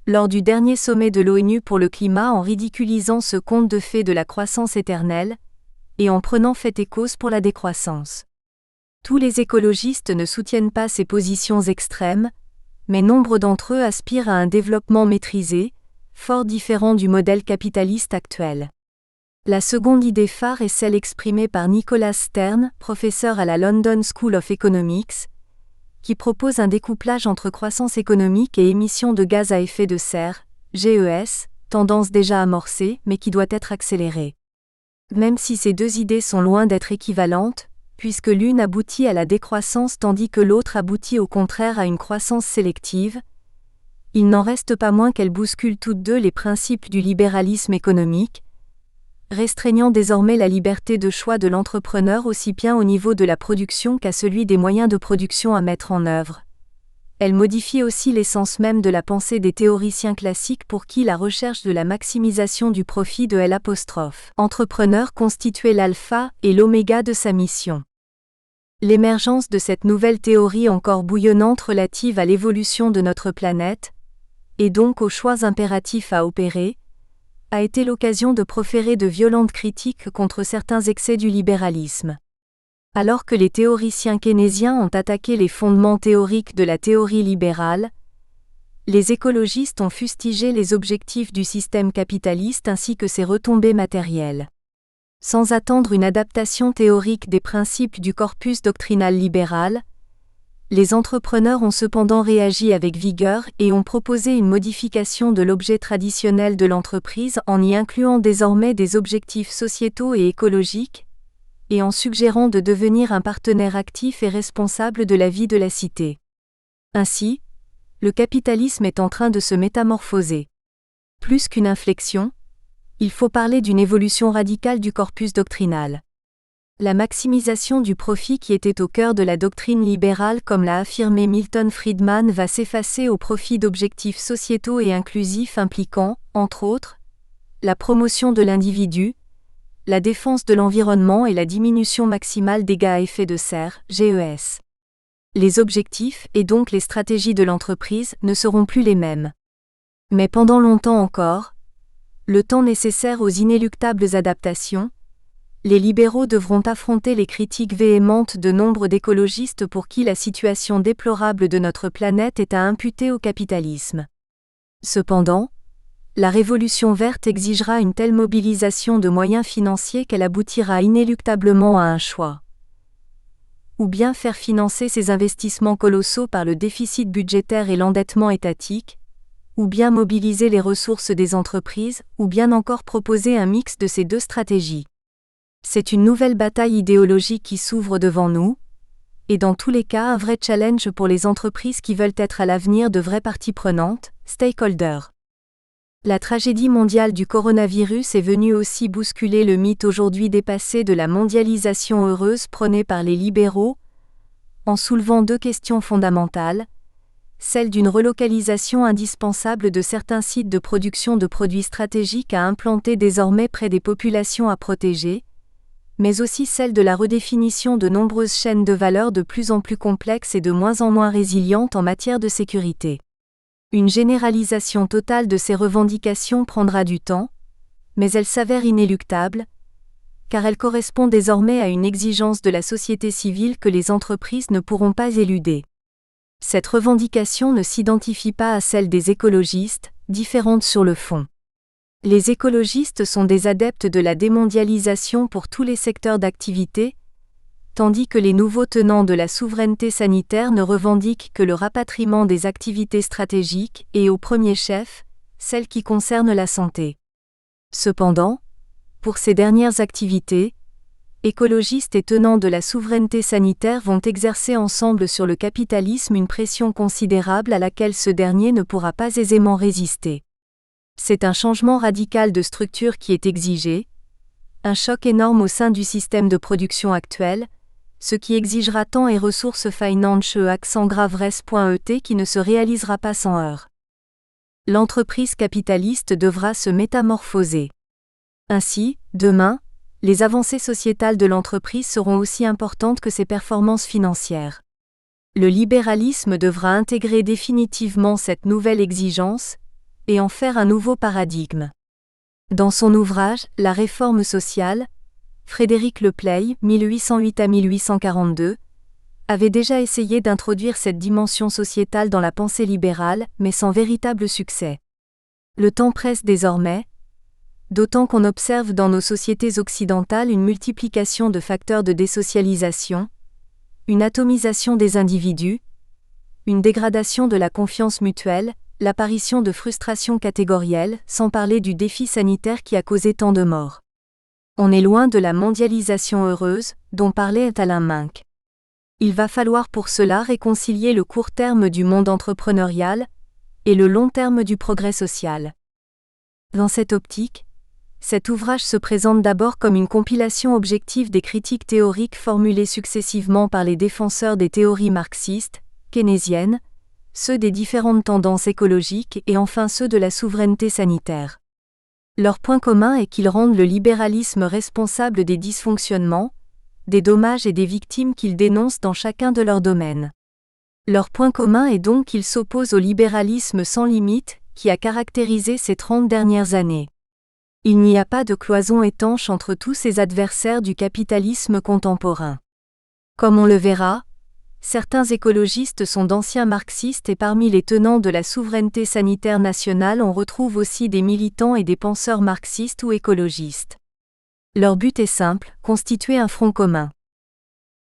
lors du dernier sommet de l'ONU pour le climat en ridiculisant ce conte de fées de la croissance éternelle, et en prenant fait et cause pour la décroissance. Tous les écologistes ne soutiennent pas ces positions extrêmes, mais nombre d'entre eux aspirent à un développement maîtrisé, fort différent du modèle capitaliste actuel. La seconde idée phare est celle exprimée par Nicholas Stern, professeur à la London School of Economics, qui propose un découplage entre croissance économique et émissions de gaz à effet de serre, GES, tendance déjà amorcée mais qui doit être accélérée. Même si ces deux idées sont loin d'être équivalentes, puisque l'une aboutit à la décroissance tandis que l'autre aboutit au contraire à une croissance sélective, il n'en reste pas moins qu'elles bousculent toutes deux les principes du libéralisme économique, restreignant désormais la liberté de choix de l'entrepreneur aussi bien au niveau de la production qu'à celui des moyens de production à mettre en œuvre. Elle modifie aussi l'essence même de la pensée des théoriciens classiques pour qui la recherche de la maximisation du profit de l'entrepreneur constituait l'alpha et l'oméga de sa mission. L'émergence de cette nouvelle théorie encore bouillonnante relative à l'évolution de notre planète, et donc aux choix impératifs à opérer, a été l'occasion de proférer de violentes critiques contre certains excès du libéralisme. Alors que les théoriciens keynésiens ont attaqué les fondements théoriques de la théorie libérale, les écologistes ont fustigé les objectifs du système capitaliste ainsi que ses retombées matérielles. Sans attendre une adaptation théorique des principes du corpus doctrinal libéral, les entrepreneurs ont cependant réagi avec vigueur et ont proposé une modification de l'objet traditionnel de l'entreprise en y incluant désormais des objectifs sociétaux et écologiques, et en suggérant de devenir un partenaire actif et responsable de la vie de la cité. Ainsi, le capitalisme est en train de se métamorphoser. Plus qu'une inflexion, il faut parler d'une évolution radicale du corpus doctrinal. La maximisation du profit qui était au cœur de la doctrine libérale comme l'a affirmé Milton Friedman va s'effacer au profit d'objectifs sociétaux et inclusifs impliquant, entre autres, la promotion de l'individu, la défense de l'environnement et la diminution maximale des gaz à effet de serre, GES. Les objectifs et donc les stratégies de l'entreprise ne seront plus les mêmes. Mais pendant longtemps encore, le temps nécessaire aux inéluctables adaptations, les libéraux devront affronter les critiques véhémentes de nombre d'écologistes pour qui la situation déplorable de notre planète est à imputer au capitalisme. Cependant, la révolution verte exigera une telle mobilisation de moyens financiers qu'elle aboutira inéluctablement à un choix. Ou bien faire financer ces investissements colossaux par le déficit budgétaire et l'endettement étatique, ou bien mobiliser les ressources des entreprises, ou bien encore proposer un mix de ces deux stratégies. C'est une nouvelle bataille idéologique qui s'ouvre devant nous, et dans tous les cas un vrai challenge pour les entreprises qui veulent être à l'avenir de vraies parties prenantes, stakeholders. La tragédie mondiale du coronavirus est venue aussi bousculer le mythe aujourd'hui dépassé de la mondialisation heureuse prônée par les libéraux, en soulevant deux questions fondamentales, celle d'une relocalisation indispensable de certains sites de production de produits stratégiques à implanter désormais près des populations à protéger, mais aussi celle de la redéfinition de nombreuses chaînes de valeur de plus en plus complexes et de moins en moins résilientes en matière de sécurité. Une généralisation totale de ces revendications prendra du temps, mais elle s'avère inéluctable, car elle correspond désormais à une exigence de la société civile que les entreprises ne pourront pas éluder. Cette revendication ne s'identifie pas à celle des écologistes, différente sur le fond. Les écologistes sont des adeptes de la démondialisation pour tous les secteurs d'activité, tandis que les nouveaux tenants de la souveraineté sanitaire ne revendiquent que le rapatriement des activités stratégiques et, au premier chef, celles qui concernent la santé. Cependant, pour ces dernières activités, écologistes et tenants de la souveraineté sanitaire vont exercer ensemble sur le capitalisme une pression considérable à laquelle ce dernier ne pourra pas aisément résister. C'est un changement radical de structure qui est exigé, un choc énorme au sein du système de production actuel, ce qui exigera temps et ressources finance-accent-grave-res.et qui ne se réalisera pas sans heurts. L'entreprise capitaliste devra se métamorphoser. Ainsi, demain, les avancées sociétales de l'entreprise seront aussi importantes que ses performances financières. Le libéralisme devra intégrer définitivement cette nouvelle exigence et en faire un nouveau paradigme. Dans son ouvrage « La réforme sociale », Frédéric Leplay, 1808 à 1842, avait déjà essayé d'introduire cette dimension sociétale dans la pensée libérale, mais sans véritable succès. Le temps presse désormais, d'autant qu'on observe dans nos sociétés occidentales une multiplication de facteurs de désocialisation, une atomisation des individus, une dégradation de la confiance mutuelle, l'apparition de frustrations catégorielles, sans parler du défi sanitaire qui a causé tant de morts. On est loin de la mondialisation heureuse, dont parlait Alain Minck. Il va falloir pour cela réconcilier le court terme du monde entrepreneurial et le long terme du progrès social. Dans cette optique, cet ouvrage se présente d'abord comme une compilation objective des critiques théoriques formulées successivement par les défenseurs des théories marxistes, keynésiennes, ceux des différentes tendances écologiques et enfin ceux de la souveraineté sanitaire. Leur point commun est qu'ils rendent le libéralisme responsable des dysfonctionnements, des dommages et des victimes qu'ils dénoncent dans chacun de leurs domaines. Leur point commun est donc qu'ils s'opposent au libéralisme sans limite, qui a caractérisé ces 30 dernières années. Il n'y a pas de cloison étanche entre tous ces adversaires du capitalisme contemporain. Comme on le verra, certains écologistes sont d'anciens marxistes et parmi les tenants de la souveraineté sanitaire nationale on retrouve aussi des militants et des penseurs marxistes ou écologistes. Leur but est simple, constituer un front commun.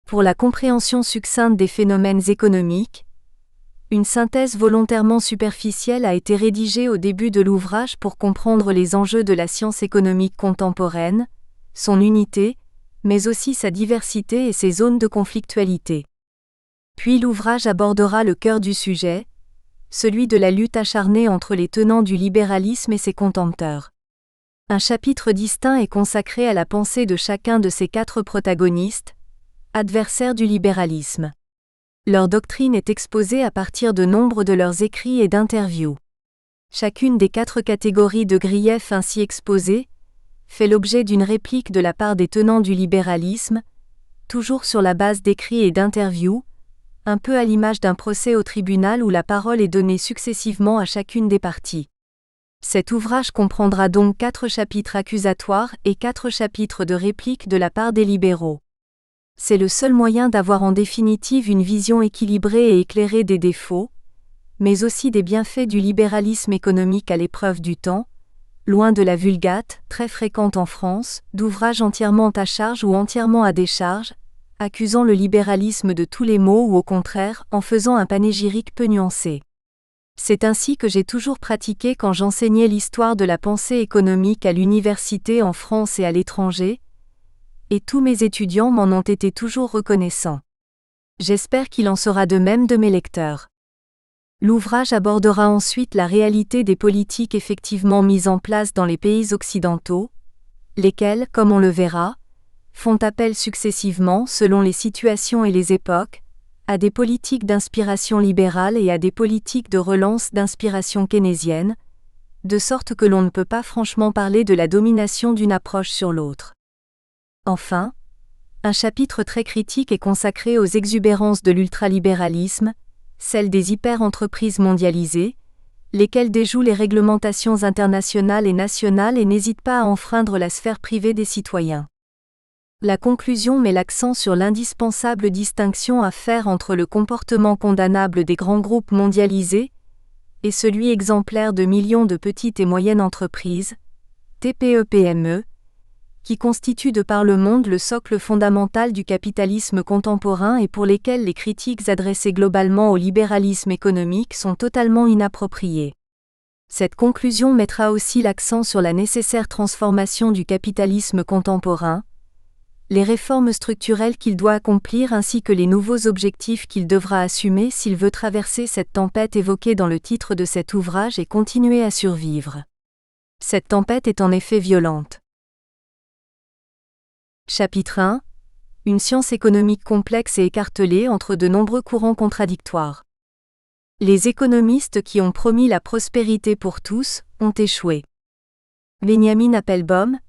Pour la compréhension succincte des phénomènes économiques, une synthèse volontairement superficielle a été rédigée au début de l'ouvrage pour comprendre les enjeux de la science économique contemporaine, son unité, mais aussi sa diversité et ses zones de conflictualité. Puis l'ouvrage abordera le cœur du sujet, celui de la lutte acharnée entre les tenants du libéralisme et ses contempteurs. Un chapitre distinct est consacré à la pensée de chacun de ces 4 protagonistes, adversaires du libéralisme. Leur doctrine est exposée à partir de nombre de leurs écrits et d'interviews. Chacune des 4 catégories de griefs ainsi exposées fait l'objet d'une réplique de la part des tenants du libéralisme, toujours sur la base d'écrits et d'interviews, un peu à l'image d'un procès au tribunal où la parole est donnée successivement à chacune des parties. Cet ouvrage comprendra donc 4 chapitres accusatoires et 4 chapitres de répliques de la part des libéraux. C'est le seul moyen d'avoir en définitive une vision équilibrée et éclairée des défauts, mais aussi des bienfaits du libéralisme économique à l'épreuve du temps, loin de la vulgate, très fréquente en France, d'ouvrages entièrement à charge ou entièrement à décharge, accusant le libéralisme de tous les maux ou au contraire, en faisant un panégyrique peu nuancé. C'est ainsi que j'ai toujours pratiqué quand j'enseignais l'histoire de la pensée économique à l'université en France et à l'étranger, et tous mes étudiants m'en ont été toujours reconnaissants. J'espère qu'il en sera de même de mes lecteurs. L'ouvrage abordera ensuite la réalité des politiques effectivement mises en place dans les pays occidentaux, lesquels, comme on le verra, font appel successivement, selon les situations et les époques, à des politiques d'inspiration libérale et à des politiques de relance d'inspiration keynésienne, de sorte que l'on ne peut pas franchement parler de la domination d'une approche sur l'autre. Enfin, un chapitre très critique est consacré aux exubérances de l'ultralibéralisme, celles des hyper-entreprises mondialisées, lesquelles déjouent les réglementations internationales et nationales et n'hésitent pas à enfreindre la sphère privée des citoyens. La conclusion met l'accent sur l'indispensable distinction à faire entre le comportement condamnable des grands groupes mondialisés et celui exemplaire de millions de petites et moyennes entreprises, TPE-PME, qui constituent de par le monde le socle fondamental du capitalisme contemporain et pour lesquels les critiques adressées globalement au libéralisme économique sont totalement inappropriées. Cette conclusion mettra aussi l'accent sur la nécessaire transformation du capitalisme contemporain, les réformes structurelles qu'il doit accomplir ainsi que les nouveaux objectifs qu'il devra assumer s'il veut traverser cette tempête évoquée dans le titre de cet ouvrage et continuer à survivre. Cette tempête est en effet violente. Chapitre 1. Une science économique complexe et écartelée entre de nombreux courants contradictoires. Les économistes qui ont promis la prospérité pour tous ont échoué. Benjamin Appelbaum,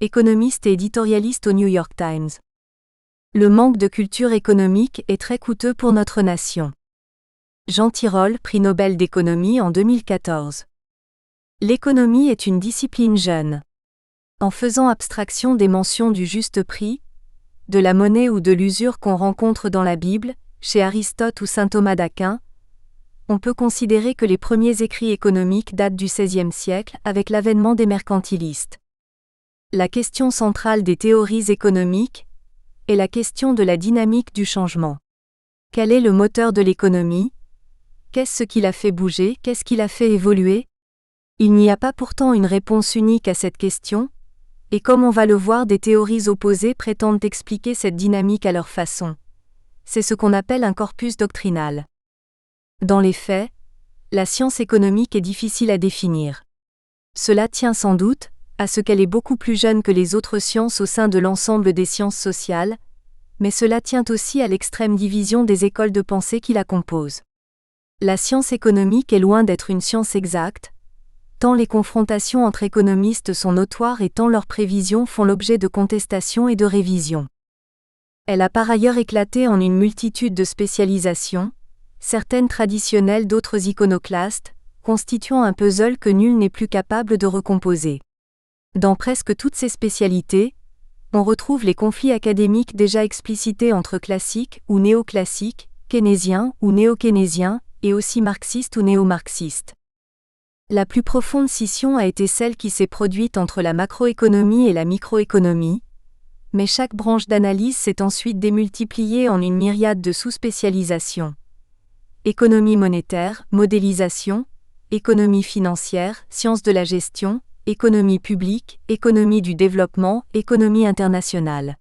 économiste et éditorialiste au New York Times. Le manque de culture économique est très coûteux pour notre nation. Jean Tirole, prix Nobel d'économie en 2014. L'économie est une discipline jeune. En faisant abstraction des mentions du juste prix, de la monnaie ou de l'usure qu'on rencontre dans la Bible, chez Aristote ou saint Thomas d'Aquin, on peut considérer que les premiers écrits économiques datent du XVIe siècle avec l'avènement des mercantilistes. La question centrale des théories économiques est la question de la dynamique du changement. Quel est le moteur de l'économie ? Qu'est-ce qui l'a fait bouger? Qu'est-ce qui l'a fait évoluer? Il n'y a pas pourtant une réponse unique à cette question, et comme on va le voir, des théories opposées prétendent expliquer cette dynamique à leur façon. C'est ce qu'on appelle un corpus doctrinal. Dans les faits, la science économique est difficile à définir. Cela tient sans doute à ce qu'elle est beaucoup plus jeune que les autres sciences au sein de l'ensemble des sciences sociales, mais cela tient aussi à l'extrême division des écoles de pensée qui la composent. La science économique est loin d'être une science exacte, tant les confrontations entre économistes sont notoires et tant leurs prévisions font l'objet de contestations et de révisions. Elle a par ailleurs éclaté en une multitude de spécialisations, certaines traditionnelles, d'autres iconoclastes, constituant un puzzle que nul n'est plus capable de recomposer. Dans presque toutes ces spécialités, on retrouve les conflits académiques déjà explicités entre classiques ou néoclassiques, keynésiens ou néo-keynésiens, et aussi marxistes ou néo-marxistes. La plus profonde scission a été celle qui s'est produite entre la macroéconomie et la microéconomie, mais chaque branche d'analyse s'est ensuite démultipliée en une myriade de sous-spécialisations. Économie monétaire, modélisation, économie financière, sciences de la gestion, économie publique, économie du développement, économie internationale.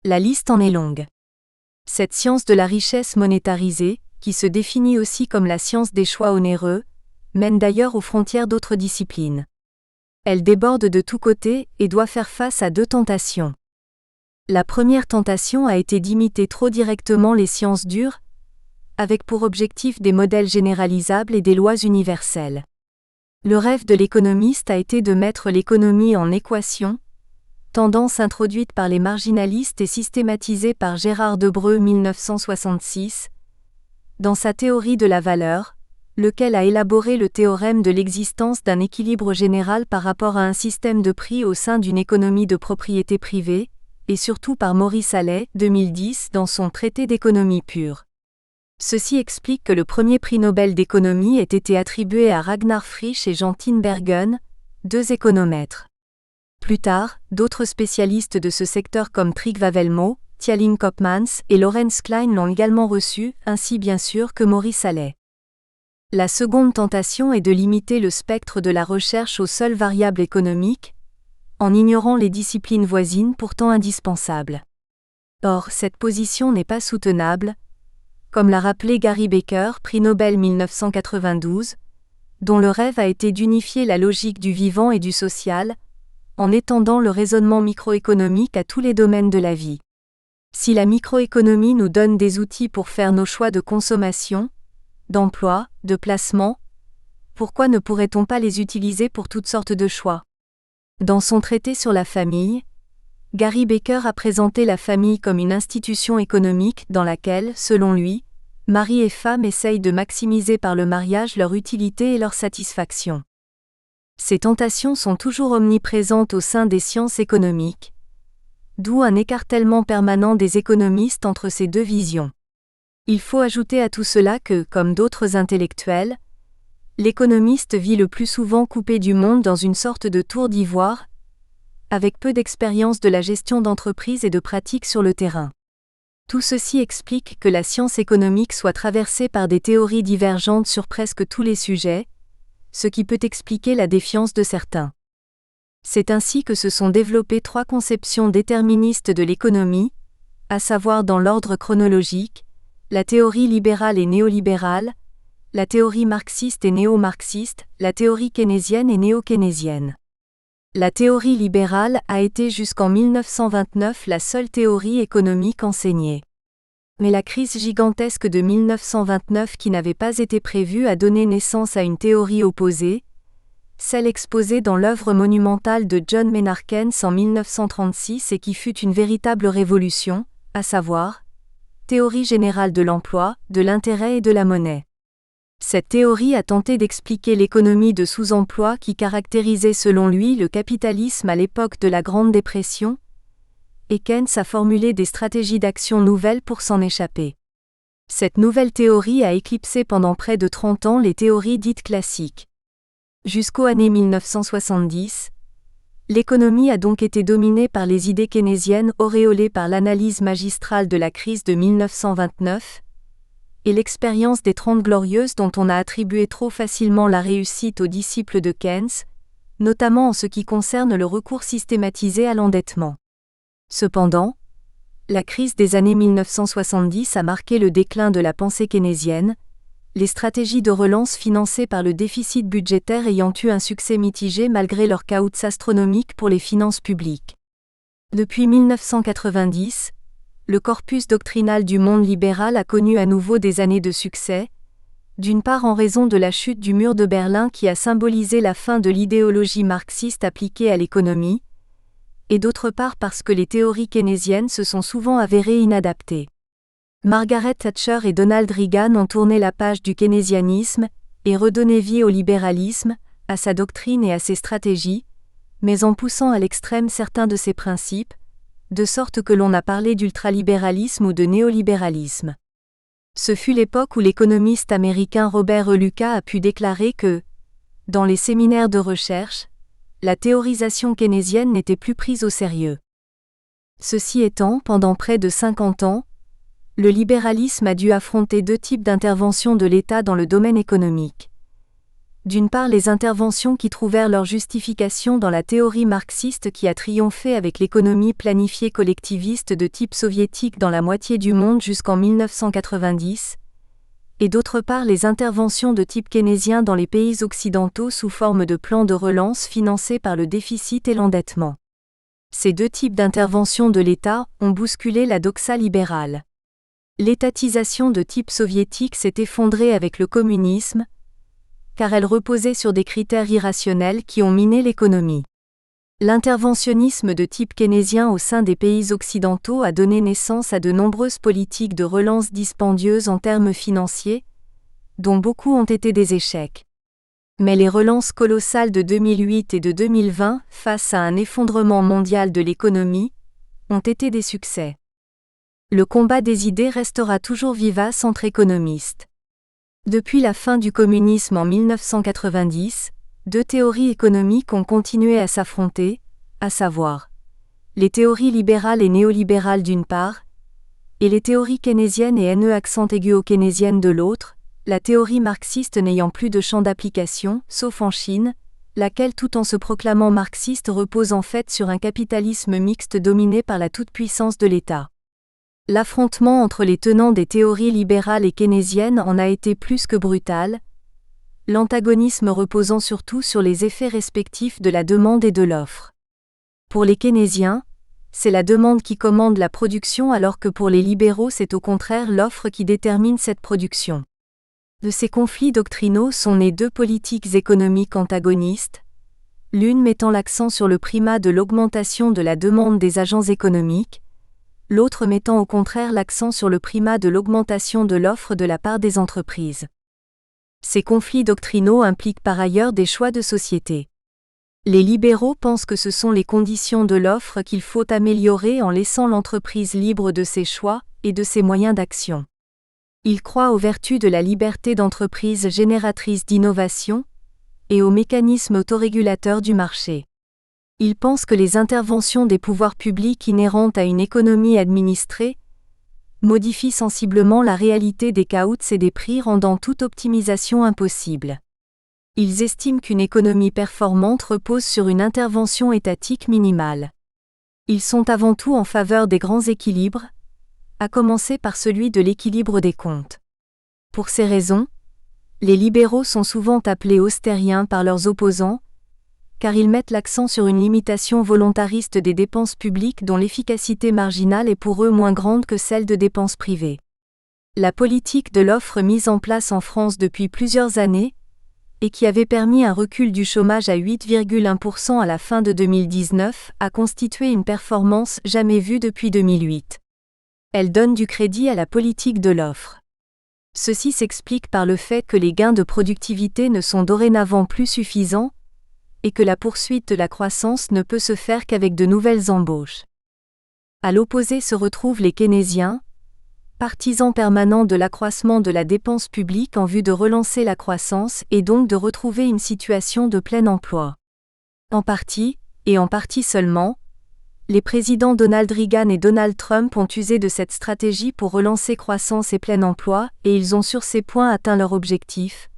La liste en est longue. Cette science de la richesse monétarisée, qui se définit aussi comme la science des choix onéreux, mène d'ailleurs aux frontières d'autres disciplines. Elle déborde de tous côtés et doit faire face à deux tentations. La première tentation a été d'imiter trop directement les sciences dures, avec pour objectif des modèles généralisables et des lois universelles. Le rêve de l'économiste a été de mettre l'économie en équation, tendance introduite par les marginalistes et systématisée par Gérard Debreu 1966, dans sa théorie de la valeur, lequel a élaboré le théorème de l'existence d'un équilibre général par rapport à un système de prix au sein d'une économie de propriété privée, et surtout par Maurice Allais, 2010, dans son traité d'économie pure. Ceci explique que le premier prix Nobel d'économie ait été attribué à Ragnar Frisch et Jean Tinbergen, deux économètres. Plus tard, d'autres spécialistes de ce secteur comme Trygve Avelmo, Tjalling Koopmans et Lorenz Klein l'ont également reçu, ainsi bien sûr que Maurice Allais. La seconde tentation est de limiter le spectre de la recherche aux seules variables économiques, en ignorant les disciplines voisines pourtant indispensables. Or, cette position n'est pas soutenable, comme l'a rappelé Gary Becker, prix Nobel 1992, dont le rêve a été d'unifier la logique du vivant et du social, en étendant le raisonnement microéconomique à tous les domaines de la vie. Si la microéconomie nous donne des outils pour faire nos choix de consommation, d'emploi, de placement, pourquoi ne pourrait-on pas les utiliser pour toutes sortes de choix? Dans son traité sur la famille, Gary Becker a présenté la famille comme une institution économique dans laquelle, selon lui, mari et femme essayent de maximiser par le mariage leur utilité et leur satisfaction. Ces tentations sont toujours omniprésentes au sein des sciences économiques, d'où un écartèlement permanent des économistes entre ces deux visions. Il faut ajouter à tout cela que, comme d'autres intellectuels, l'économiste vit le plus souvent coupé du monde dans une sorte de tour d'ivoire, avec peu d'expérience de la gestion d'entreprise et de pratique sur le terrain. Tout ceci explique que la science économique soit traversée par des théories divergentes sur presque tous les sujets, ce qui peut expliquer la défiance de certains. C'est ainsi que se sont développées trois conceptions déterministes de l'économie, à savoir dans l'ordre chronologique, la théorie libérale et néolibérale, la théorie marxiste et néo-marxiste, la théorie keynésienne et néo-keynésienne. La théorie libérale a été jusqu'en 1929 la seule théorie économique enseignée. Mais la crise gigantesque de 1929 qui n'avait pas été prévue a donné naissance à une théorie opposée, celle exposée dans l'œuvre monumentale de John Maynard Keynes en 1936 et qui fut une véritable révolution, à savoir, théorie générale de l'emploi, de l'intérêt et de la monnaie. Cette théorie a tenté d'expliquer l'économie de sous-emploi qui caractérisait selon lui le capitalisme à l'époque de la Grande Dépression, et Keynes a formulé des stratégies d'action nouvelles pour s'en échapper. Cette nouvelle théorie a éclipsé pendant près de 30 ans les théories dites classiques. Jusqu'aux années 1970, l'économie a donc été dominée par les idées keynésiennes auréolées par l'analyse magistrale de la crise de 1929, et l'expérience des 30 Glorieuses dont on a attribué trop facilement la réussite aux disciples de Keynes, notamment en ce qui concerne le recours systématisé à l'endettement. Cependant, la crise des années 1970 a marqué le déclin de la pensée keynésienne, les stratégies de relance financées par le déficit budgétaire ayant eu un succès mitigé malgré leur caout astronomique pour les finances publiques. Depuis 1990, le corpus doctrinal du monde libéral a connu à nouveau des années de succès, d'une part en raison de la chute du mur de Berlin qui a symbolisé la fin de l'idéologie marxiste appliquée à l'économie, et d'autre part parce que les théories keynésiennes se sont souvent avérées inadaptées. Margaret Thatcher et Donald Reagan ont tourné la page du keynésianisme et redonné vie au libéralisme, à sa doctrine et à ses stratégies, mais en poussant à l'extrême certains de ses principes, de sorte que l'on a parlé d'ultralibéralisme ou de néolibéralisme. Ce fut l'époque où l'économiste américain Robert E. Lucas a pu déclarer que, dans les séminaires de recherche, la théorisation keynésienne n'était plus prise au sérieux. Ceci étant, pendant près de 50 ans, le libéralisme a dû affronter deux types d'interventions de l'État dans le domaine économique. D'une part, les interventions qui trouvèrent leur justification dans la théorie marxiste qui a triomphé avec l'économie planifiée collectiviste de type soviétique dans la moitié du monde jusqu'en 1990, et d'autre part les interventions de type keynésien dans les pays occidentaux sous forme de plans de relance financés par le déficit et l'endettement. Ces deux types d'interventions de l'État ont bousculé la doxa libérale. L'étatisation de type soviétique s'est effondrée avec le communisme, car elle reposait sur des critères irrationnels qui ont miné l'économie. L'interventionnisme de type keynésien au sein des pays occidentaux a donné naissance à de nombreuses politiques de relance dispendieuses en termes financiers, dont beaucoup ont été des échecs. Mais les relances colossales de 2008 et de 2020, face à un effondrement mondial de l'économie, ont été des succès. Le combat des idées restera toujours vivace entre économistes. Depuis la fin du communisme en 1990, deux théories économiques ont continué à s'affronter, à savoir les théories libérales et néolibérales d'une part, et les théories keynésiennes et keynésiennes de l'autre, la théorie marxiste n'ayant plus de champ d'application, sauf en Chine, laquelle tout en se proclamant marxiste repose en fait sur un capitalisme mixte dominé par la toute-puissance de l'État. L'affrontement entre les tenants des théories libérales et keynésiennes en a été plus que brutal, l'antagonisme reposant surtout sur les effets respectifs de la demande et de l'offre. Pour les keynésiens, c'est la demande qui commande la production alors que pour les libéraux c'est au contraire l'offre qui détermine cette production. De ces conflits doctrinaux sont nées deux politiques économiques antagonistes, l'une mettant l'accent sur le primat de l'augmentation de la demande des agents économiques, l'autre mettant au contraire l'accent sur le primat de l'augmentation de l'offre de la part des entreprises. Ces conflits doctrinaux impliquent par ailleurs des choix de société. Les libéraux pensent que ce sont les conditions de l'offre qu'il faut améliorer en laissant l'entreprise libre de ses choix et de ses moyens d'action. Ils croient aux vertus de la liberté d'entreprise génératrice d'innovation et aux mécanismes autorégulateurs du marché. Ils pensent que les interventions des pouvoirs publics inhérentes à une économie administrée modifient sensiblement la réalité des caouts et des prix, rendant toute optimisation impossible. Ils estiment qu'une économie performante repose sur une intervention étatique minimale. Ils sont avant tout en faveur des grands équilibres, à commencer par celui de l'équilibre des comptes. Pour ces raisons, les libéraux sont souvent appelés austériens par leurs opposants, car ils mettent l'accent sur une limitation volontariste des dépenses publiques dont l'efficacité marginale est pour eux moins grande que celle de dépenses privées. La politique de l'offre mise en place en France depuis plusieurs années, et qui avait permis un recul du chômage à 8,1% à la fin de 2019, a constitué une performance jamais vue depuis 2008. Elle donne du crédit à la politique de l'offre. Ceci s'explique par le fait que les gains de productivité ne sont dorénavant plus suffisants, et que la poursuite de la croissance ne peut se faire qu'avec de nouvelles embauches. À l'opposé se retrouvent les keynésiens, partisans permanents de l'accroissement de la dépense publique en vue de relancer la croissance et donc de retrouver une situation de plein emploi. En partie, et en partie seulement, Les présidents Donald Reagan et Donald Trump ont usé de cette stratégie pour relancer croissance et plein emploi, et ils ont sur ces points atteint leur objectif,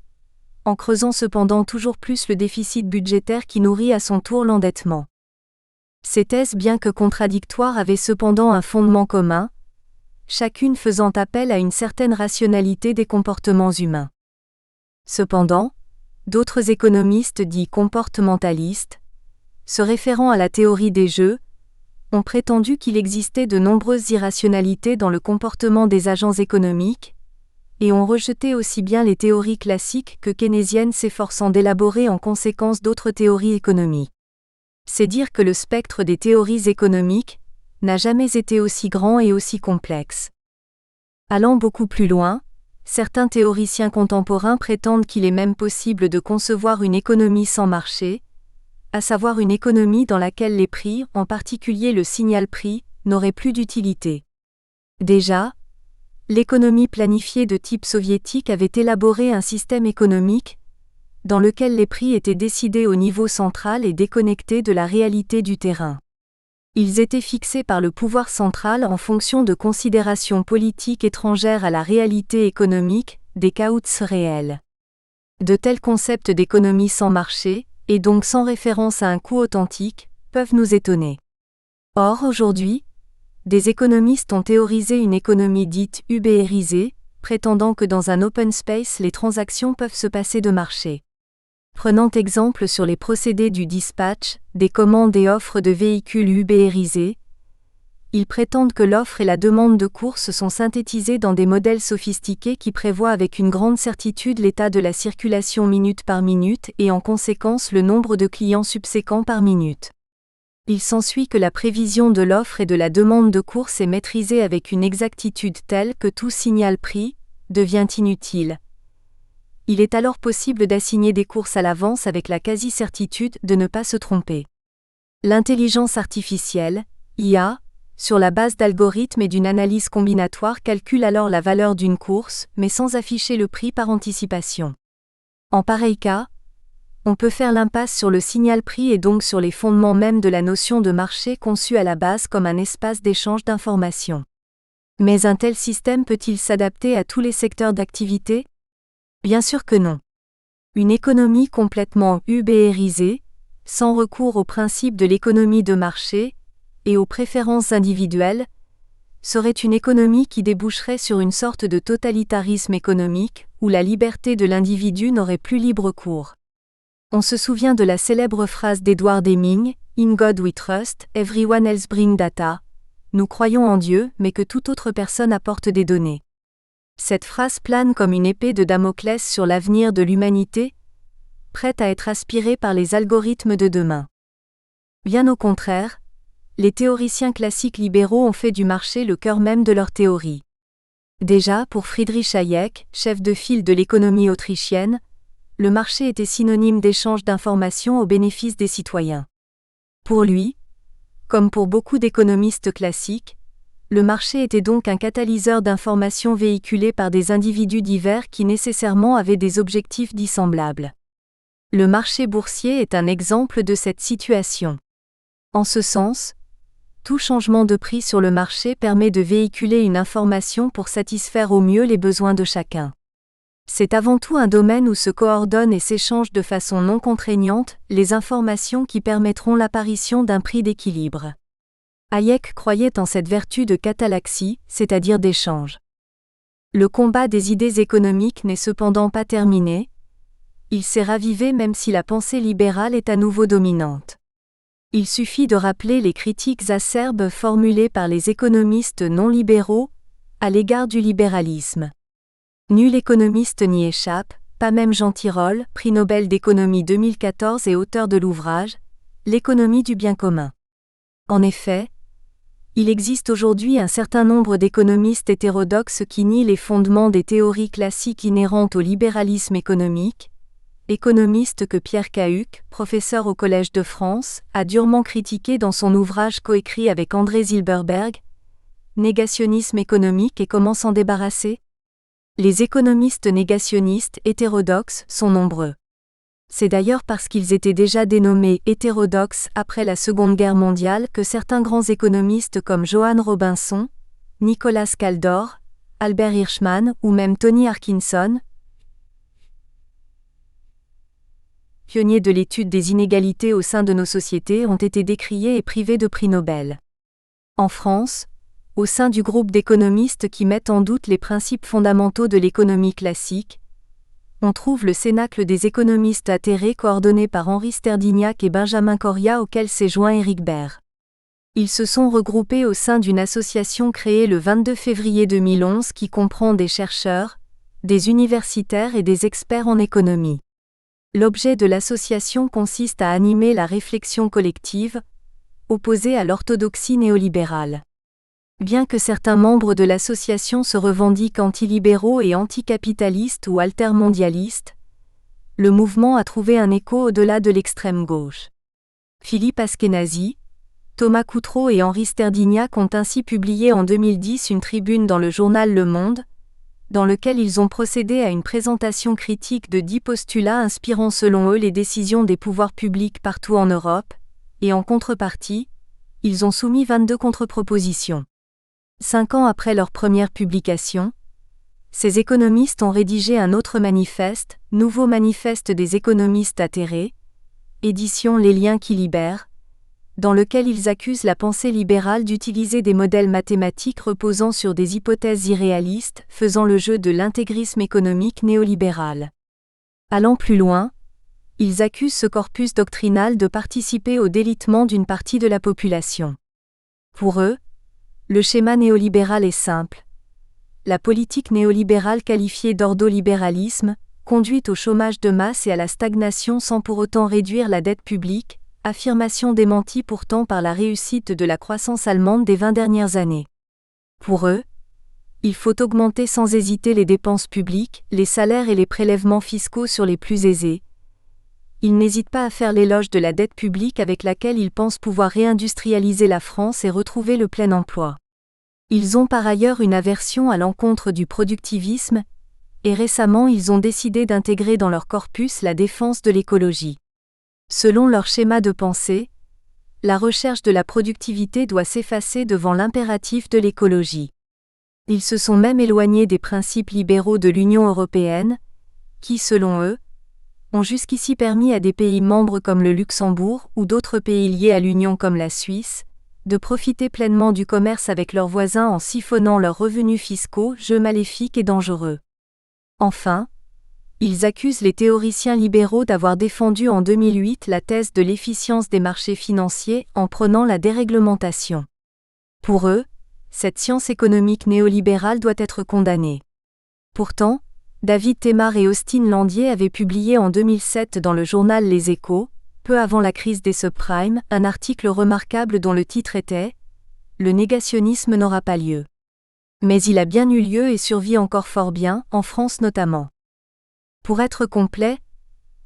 en creusant cependant toujours plus le déficit budgétaire qui nourrit à son tour l'endettement. Ces thèses, bien que contradictoires, avaient cependant un fondement commun, chacune faisant appel à une certaine rationalité des comportements humains. Cependant, d'autres économistes dits comportementalistes, se référant à la théorie des jeux, ont prétendu qu'il existait de nombreuses irrationalités dans le comportement des agents économiques, et ont rejeté aussi bien les théories classiques que keynésiennes s'efforçant d'élaborer en conséquence d'autres théories économiques. C'est dire que le spectre des théories économiques n'a jamais été aussi grand et aussi complexe. Allant beaucoup plus loin, certains théoriciens contemporains prétendent qu'il est même possible de concevoir une économie sans marché, à savoir une économie dans laquelle les prix, en particulier le signal-prix, n'auraient plus d'utilité. Déjà, l'économie planifiée de type soviétique avait élaboré un système économique dans lequel les prix étaient décidés au niveau central et déconnectés de la réalité du terrain. Ils étaient fixés par le pouvoir central en fonction de considérations politiques étrangères à la réalité économique, des caouts réels. De tels concepts d'économie sans marché, et donc sans référence à un coût authentique, peuvent nous étonner. Or aujourd'hui, des économistes ont théorisé une économie dite ubérisée, prétendant que dans un open space les transactions peuvent se passer de marché. Prenant exemple sur les procédés du dispatch, des commandes et offres de véhicules ubérisés, ils prétendent que l'offre et la demande de course sont synthétisées dans des modèles sophistiqués qui prévoient avec une grande certitude l'état de la circulation minute par minute et en conséquence le nombre de clients subséquents par minute. Il s'ensuit que la prévision de l'offre et de la demande de course est maîtrisée avec une exactitude telle que tout signal prix devient inutile. Il est alors possible d'assigner des courses à l'avance avec la quasi-certitude de ne pas se tromper. L'intelligence artificielle, IA, sur la base d'algorithmes et d'une analyse combinatoire calcule alors la valeur d'une course, mais sans afficher le prix par anticipation. En pareil cas, on peut faire l'impasse sur le signal prix et donc sur les fondements même de la notion de marché conçue à la base comme un espace d'échange d'informations. Mais un tel système peut-il s'adapter à tous les secteurs d'activité ? Bien sûr que non. Une économie complètement ubérisée, sans recours au principe de l'économie de marché et aux préférences individuelles, serait une économie qui déboucherait sur une sorte de totalitarisme économique où la liberté de l'individu n'aurait plus libre cours. On se souvient de la célèbre phrase d'Edward Deming, « In God we trust, everyone else bring data ». Nous croyons en Dieu, mais que toute autre personne apporte des données. Cette phrase plane comme une épée de Damoclès sur l'avenir de l'humanité, prête à être aspirée par les algorithmes de demain. Bien au contraire, les théoriciens classiques libéraux ont fait du marché le cœur même de leur théorie. Déjà, pour Friedrich Hayek, chef de file de l'économie autrichienne, le marché était synonyme d'échange d'informations au bénéfice des citoyens. Pour lui, comme pour beaucoup d'économistes classiques, le marché était donc un catalyseur d'informations véhiculées par des individus divers qui nécessairement avaient des objectifs dissemblables. Le marché boursier est un exemple de cette situation. En ce sens, tout changement de prix sur le marché permet de véhiculer une information pour satisfaire au mieux les besoins de chacun. C'est avant tout un domaine où se coordonnent et s'échangent de façon non contraignante les informations qui permettront l'apparition d'un prix d'équilibre. Hayek croyait en cette vertu de catalaxie, c'est-à-dire d'échange. Le combat des idées économiques n'est cependant pas terminé, il s'est ravivé même si la pensée libérale est à nouveau dominante. Il suffit de rappeler les critiques acerbes formulées par les économistes non libéraux à l'égard du libéralisme. Nul économiste n'y échappe, pas même Jean Tirole, prix Nobel d'économie 2014 et auteur de l'ouvrage « L'économie du bien commun ». En effet, il existe aujourd'hui un certain nombre d'économistes hétérodoxes qui nient les fondements des théories classiques inhérentes au libéralisme économique, économistes que Pierre Cahuc, professeur au Collège de France, a durement critiqué dans son ouvrage coécrit avec André Zilberberg, « Négationnisme économique et comment s'en débarrasser ?» Les économistes négationnistes hétérodoxes sont nombreux. C'est d'ailleurs parce qu'ils étaient déjà dénommés hétérodoxes après la Seconde Guerre mondiale que certains grands économistes comme Johann Robinson, Nicolas Kaldor, Albert Hirschman ou même Tony Harkinson, pionniers de l'étude des inégalités au sein de nos sociétés, ont été décriés et privés de prix Nobel. En France, au sein du groupe d'économistes qui mettent en doute les principes fondamentaux de l'économie classique, on trouve le Cénacle des économistes atterrés coordonné par Henri Sterdignac et Benjamin Coria auquel s'est joint Éric Baird. Ils se sont regroupés au sein d'une association créée le 22 février 2011 qui comprend des chercheurs, des universitaires et des experts en économie. L'objet de l'association consiste à animer la réflexion collective, opposée à l'orthodoxie néolibérale. Bien que certains membres de l'association se revendiquent antilibéraux et anticapitalistes ou altermondialistes, le mouvement a trouvé un écho au-delà de l'extrême gauche. Philippe Askenazi, Thomas Coutreau et Henri Sterdignac ont ainsi publié en 2010 une tribune dans le journal Le Monde, dans lequel ils ont procédé à une présentation critique de 10 postulats inspirant selon eux les décisions des pouvoirs publics partout en Europe, et en contrepartie, ils ont soumis 22 contre-propositions. 5 ans après leur première publication, ces économistes ont rédigé un autre manifeste, Nouveau manifeste des économistes atterrés, édition Les liens qui libèrent, dans lequel ils accusent la pensée libérale d'utiliser des modèles mathématiques reposant sur des hypothèses irréalistes, faisant le jeu de l'intégrisme économique néolibéral. Allant plus loin, ils accusent ce corpus doctrinal de participer au délitement d'une partie de la population. Pour eux, le schéma néolibéral est simple. La politique néolibérale qualifiée d'ordolibéralisme conduit au chômage de masse et à la stagnation sans pour autant réduire la dette publique, affirmation démentie pourtant par la réussite de la croissance allemande des 20 dernières années. Pour eux, il faut augmenter sans hésiter les dépenses publiques, les salaires et les prélèvements fiscaux sur les plus aisés. Ils n'hésitent pas à faire l'éloge de la dette publique avec laquelle ils pensent pouvoir réindustrialiser la France et retrouver le plein emploi. Ils ont par ailleurs une aversion à l'encontre du productivisme, et récemment ils ont décidé d'intégrer dans leur corpus la défense de l'écologie. Selon leur schéma de pensée, la recherche de la productivité doit s'effacer devant l'impératif de l'écologie. Ils se sont même éloignés des principes libéraux de l'Union européenne, qui, selon eux, ont jusqu'ici permis à des pays membres comme le Luxembourg ou d'autres pays liés à l'Union comme la Suisse, de profiter pleinement du commerce avec leurs voisins en siphonnant leurs revenus fiscaux, jeu maléfique et dangereux. Enfin, ils accusent les théoriciens libéraux d'avoir défendu en 2008 la thèse de l'efficience des marchés financiers en prônant la déréglementation. Pour eux, cette science économique néolibérale doit être condamnée. Pourtant, David Thémard et Austin Landier avaient publié en 2007 dans le journal Les Échos, peu avant la crise des subprimes, un article remarquable dont le titre était « Le négationnisme n'aura pas lieu ». Mais il a bien eu lieu et survit encore fort bien, en France notamment. Pour être complet,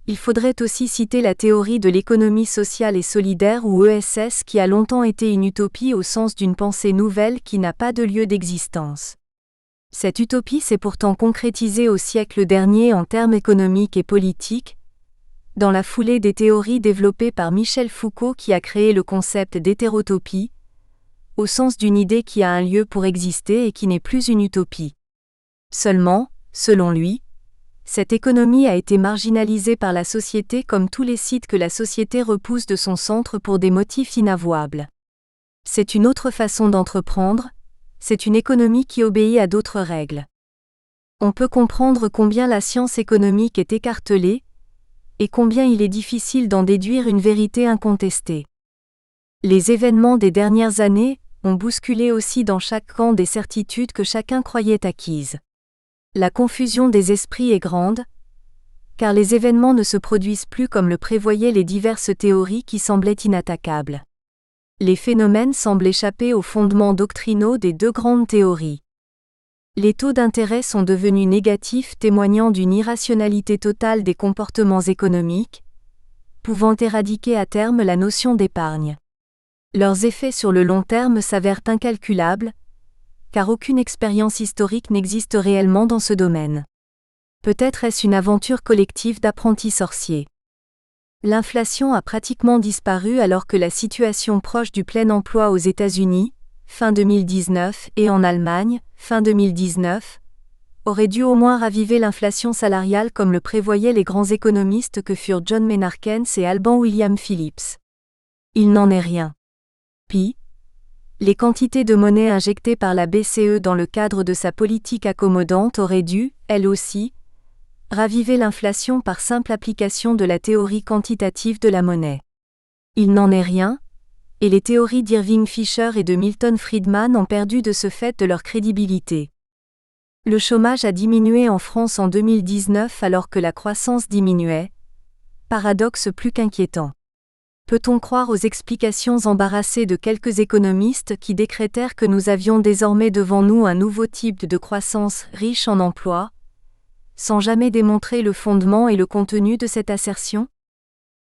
il faudrait aussi citer la théorie de l'économie sociale et solidaire ou ESS qui a longtemps été une utopie au sens d'une pensée nouvelle qui n'a pas de lieu d'existence. Cette utopie s'est pourtant concrétisée au siècle dernier en termes économiques et politiques, dans la foulée des théories développées par Michel Foucault qui a créé le concept d'hétérotopie, au sens d'une idée qui a un lieu pour exister et qui n'est plus une utopie. Seulement, selon lui, cette économie a été marginalisée par la société comme tous les sites que la société repousse de son centre pour des motifs inavouables. C'est une autre façon d'entreprendre, c'est une économie qui obéit à d'autres règles. On peut comprendre combien la science économique est écartelée, et combien il est difficile d'en déduire une vérité incontestée. Les événements des dernières années ont bousculé aussi dans chaque camp des certitudes que chacun croyait acquises. La confusion des esprits est grande, car les événements ne se produisent plus comme le prévoyaient les diverses théories qui semblaient inattaquables. Les phénomènes semblent échapper aux fondements doctrinaux des deux grandes théories. Les taux d'intérêt sont devenus négatifs, témoignant d'une irrationalité totale des comportements économiques, pouvant éradiquer à terme la notion d'épargne. Leurs effets sur le long terme s'avèrent incalculables, car aucune expérience historique n'existe réellement dans ce domaine. Peut-être est-ce une aventure collective d'apprentis sorciers. L'inflation a pratiquement disparu alors que la situation proche du plein emploi aux États-Unis, fin 2019, et en Allemagne, fin 2019, aurait dû au moins raviver l'inflation salariale comme le prévoyaient les grands économistes que furent John Maynard Keynes et Alban William Phillips. Il n'en est rien. Pis, les quantités de monnaie injectées par la BCE dans le cadre de sa politique accommodante auraient dû, elles aussi, raviver l'inflation par simple application de la théorie quantitative de la monnaie. Il n'en est rien, et les théories d'Irving Fisher et de Milton Friedman ont perdu de ce fait de leur crédibilité. Le chômage a diminué en France en 2019 alors que la croissance diminuait. Paradoxe plus qu'inquiétant. Peut-on croire aux explications embarrassées de quelques économistes qui décrétèrent que nous avions désormais devant nous un nouveau type de croissance riche en emplois, sans jamais démontrer le fondement et le contenu de cette assertion?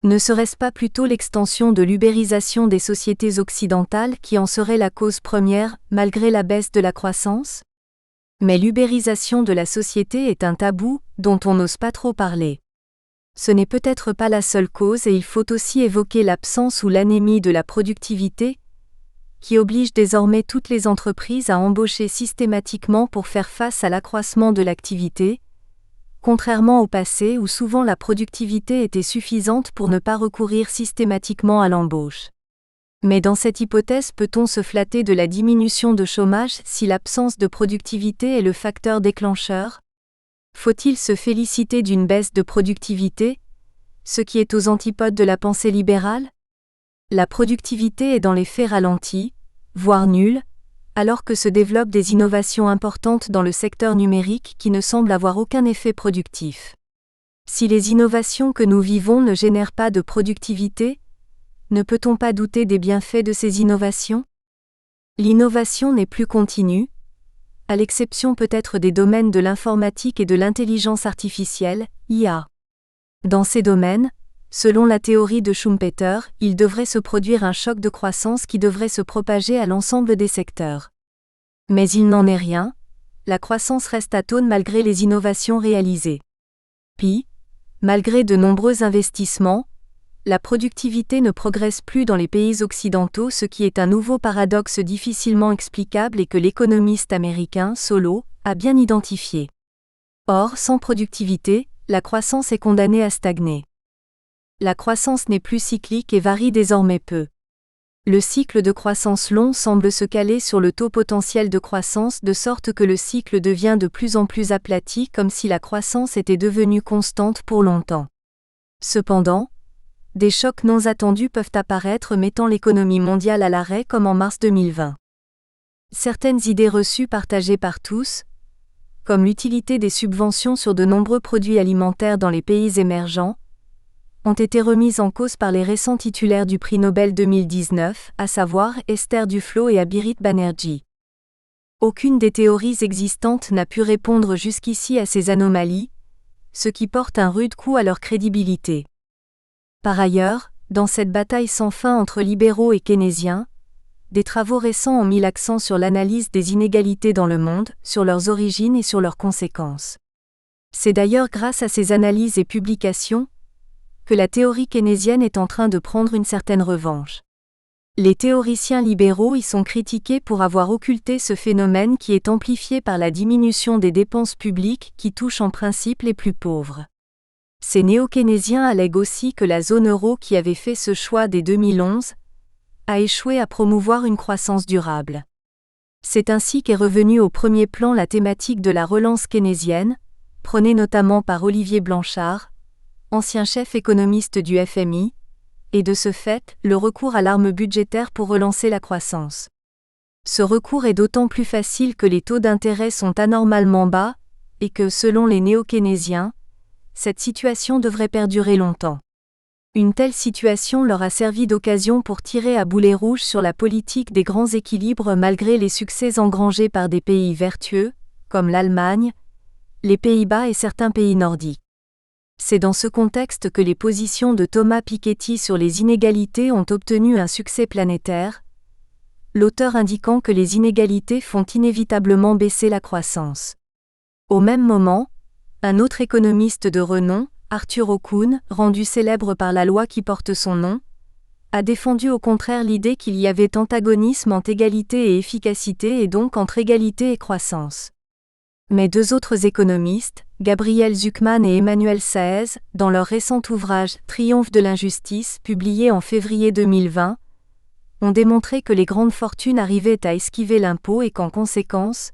Ne serait-ce pas plutôt l'extension de l'ubérisation des sociétés occidentales qui en serait la cause première, malgré la baisse de la croissance? Mais l'ubérisation de la société est un tabou, dont on n'ose pas trop parler. Ce n'est peut-être pas la seule cause et il faut aussi évoquer l'absence ou l'anémie de la productivité, qui oblige désormais toutes les entreprises à embaucher systématiquement pour faire face à l'accroissement de l'activité, contrairement au passé où souvent la productivité était suffisante pour ne pas recourir systématiquement à l'embauche. Mais dans cette hypothèse, peut-on se flatter de la diminution de chômage si l'absence de productivité est le facteur déclencheur? Faut-il se féliciter d'une baisse de productivité, ce qui est aux antipodes de la pensée libérale? La productivité est dans les faits ralentie, voire nulle, alors que se développent des innovations importantes dans le secteur numérique qui ne semblent avoir aucun effet productif. Si les innovations que nous vivons ne génèrent pas de productivité, ne peut-on pas douter des bienfaits de ces innovations? L'innovation n'est plus continue, à l'exception peut-être des domaines de l'informatique et de l'intelligence artificielle, IA. Dans ces domaines, selon la théorie de Schumpeter, il devrait se produire un choc de croissance qui devrait se propager à l'ensemble des secteurs. Mais il n'en est rien, la croissance reste atone malgré les innovations réalisées. Puis, malgré de nombreux investissements, la productivité ne progresse plus dans les pays occidentaux, ce qui est un nouveau paradoxe difficilement explicable et que l'économiste américain Solow a bien identifié. Or, sans productivité, la croissance est condamnée à stagner. La croissance n'est plus cyclique et varie désormais peu. Le cycle de croissance long semble se caler sur le taux potentiel de croissance de sorte que le cycle devient de plus en plus aplati comme si la croissance était devenue constante pour longtemps. Cependant, des chocs non attendus peuvent apparaître mettant l'économie mondiale à l'arrêt comme en mars 2020. Certaines idées reçues partagées par tous, comme l'utilité des subventions sur de nombreux produits alimentaires dans les pays émergents, ont été remises en cause par les récents titulaires du prix Nobel 2019, à savoir Esther Duflo et Abhirit Banerjee. Aucune des théories existantes n'a pu répondre jusqu'ici à ces anomalies, ce qui porte un rude coup à leur crédibilité. Par ailleurs, dans cette bataille sans fin entre libéraux et keynésiens, des travaux récents ont mis l'accent sur l'analyse des inégalités dans le monde, sur leurs origines et sur leurs conséquences. C'est d'ailleurs grâce à ces analyses et publications que la théorie keynésienne est en train de prendre une certaine revanche. Les théoriciens libéraux y sont critiqués pour avoir occulté ce phénomène qui est amplifié par la diminution des dépenses publiques qui touchent en principe les plus pauvres. Ces néo-keynésiens allèguent aussi que la zone euro qui avait fait ce choix dès 2011 a échoué à promouvoir une croissance durable. C'est ainsi qu'est revenue au premier plan la thématique de la relance keynésienne, prônée notamment par Olivier Blanchard, ancien chef économiste du FMI, et de ce fait, le recours à l'arme budgétaire pour relancer la croissance. Ce recours est d'autant plus facile que les taux d'intérêt sont anormalement bas, et que, selon les néo-keynésiens, cette situation devrait perdurer longtemps. Une telle situation leur a servi d'occasion pour tirer à boulet rouge sur la politique des grands équilibres malgré les succès engrangés par des pays vertueux, comme l'Allemagne, les Pays-Bas et certains pays nordiques. C'est dans ce contexte que les positions de Thomas Piketty sur les inégalités ont obtenu un succès planétaire, l'auteur indiquant que les inégalités font inévitablement baisser la croissance. Au même moment, un autre économiste de renom, Arthur Okun, rendu célèbre par la loi qui porte son nom, a défendu au contraire l'idée qu'il y avait antagonisme entre égalité et efficacité et donc entre égalité et croissance. Mais deux autres économistes, Gabriel Zucman et Emmanuel Saez, dans leur récent ouvrage « Triomphe de l'injustice » publié en février 2020, ont démontré que les grandes fortunes arrivaient à esquiver l'impôt et qu'en conséquence,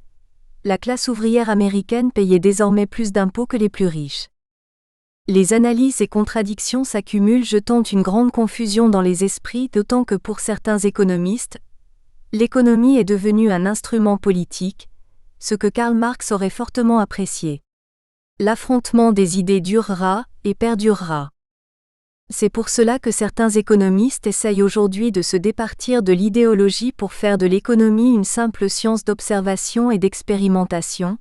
la classe ouvrière américaine payait désormais plus d'impôts que les plus riches. Les analyses et contradictions s'accumulent, jetant une grande confusion dans les esprits, d'autant que pour certains économistes, l'économie est devenue un instrument politique, ce que Karl Marx aurait fortement apprécié. L'affrontement des idées durera et perdurera. C'est pour cela que certains économistes essayent aujourd'hui de se départir de l'idéologie pour faire de l'économie une simple science d'observation et d'expérimentation,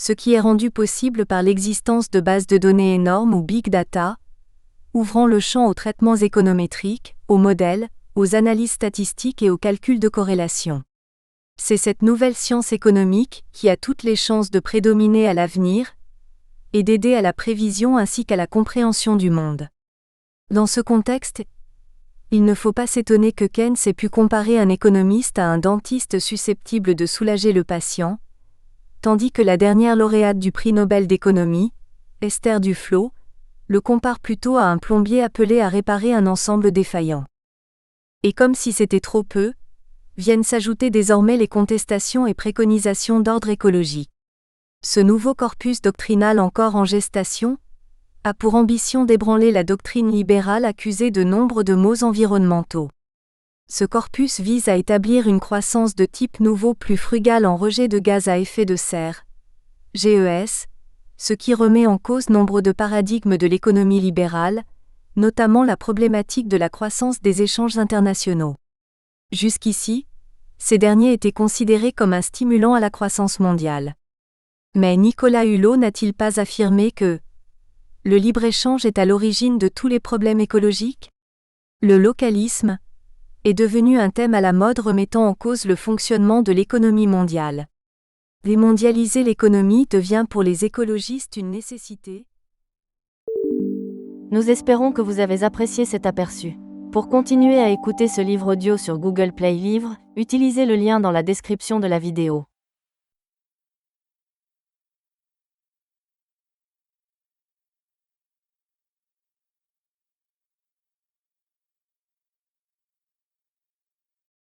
ce qui est rendu possible par l'existence de bases de données énormes ou big data, ouvrant le champ aux traitements économétriques, aux modèles, aux analyses statistiques et aux calculs de corrélation. C'est cette nouvelle science économique qui a toutes les chances de prédominer à l'avenir et d'aider à la prévision ainsi qu'à la compréhension du monde. Dans ce contexte, il ne faut pas s'étonner que Keynes ait pu comparer un économiste à un dentiste susceptible de soulager le patient, tandis que la dernière lauréate du prix Nobel d'économie, Esther Duflo, le compare plutôt à un plombier appelé à réparer un ensemble défaillant. Et comme si c'était trop peu, viennent s'ajouter désormais les contestations et préconisations d'ordre écologique. Ce nouveau corpus doctrinal encore en gestation a pour ambition d'ébranler la doctrine libérale accusée de nombre de maux environnementaux. Ce corpus vise à établir une croissance de type nouveau plus frugale en rejet de gaz à effet de serre, GES, ce qui remet en cause nombre de paradigmes de l'économie libérale, notamment la problématique de la croissance des échanges internationaux. Jusqu'ici, ces derniers étaient considérés comme un stimulant à la croissance mondiale. Mais Nicolas Hulot n'a-t-il pas affirmé que le libre-échange est à l'origine de tous les problèmes écologiques ? Le localisme est devenu un thème à la mode remettant en cause le fonctionnement de l'économie mondiale. Démondialiser l'économie devient pour les écologistes une nécessité. Nous espérons que vous avez apprécié cet aperçu. Pour continuer à écouter ce livre audio sur Google Play Livres, utilisez le lien dans la description de la vidéo.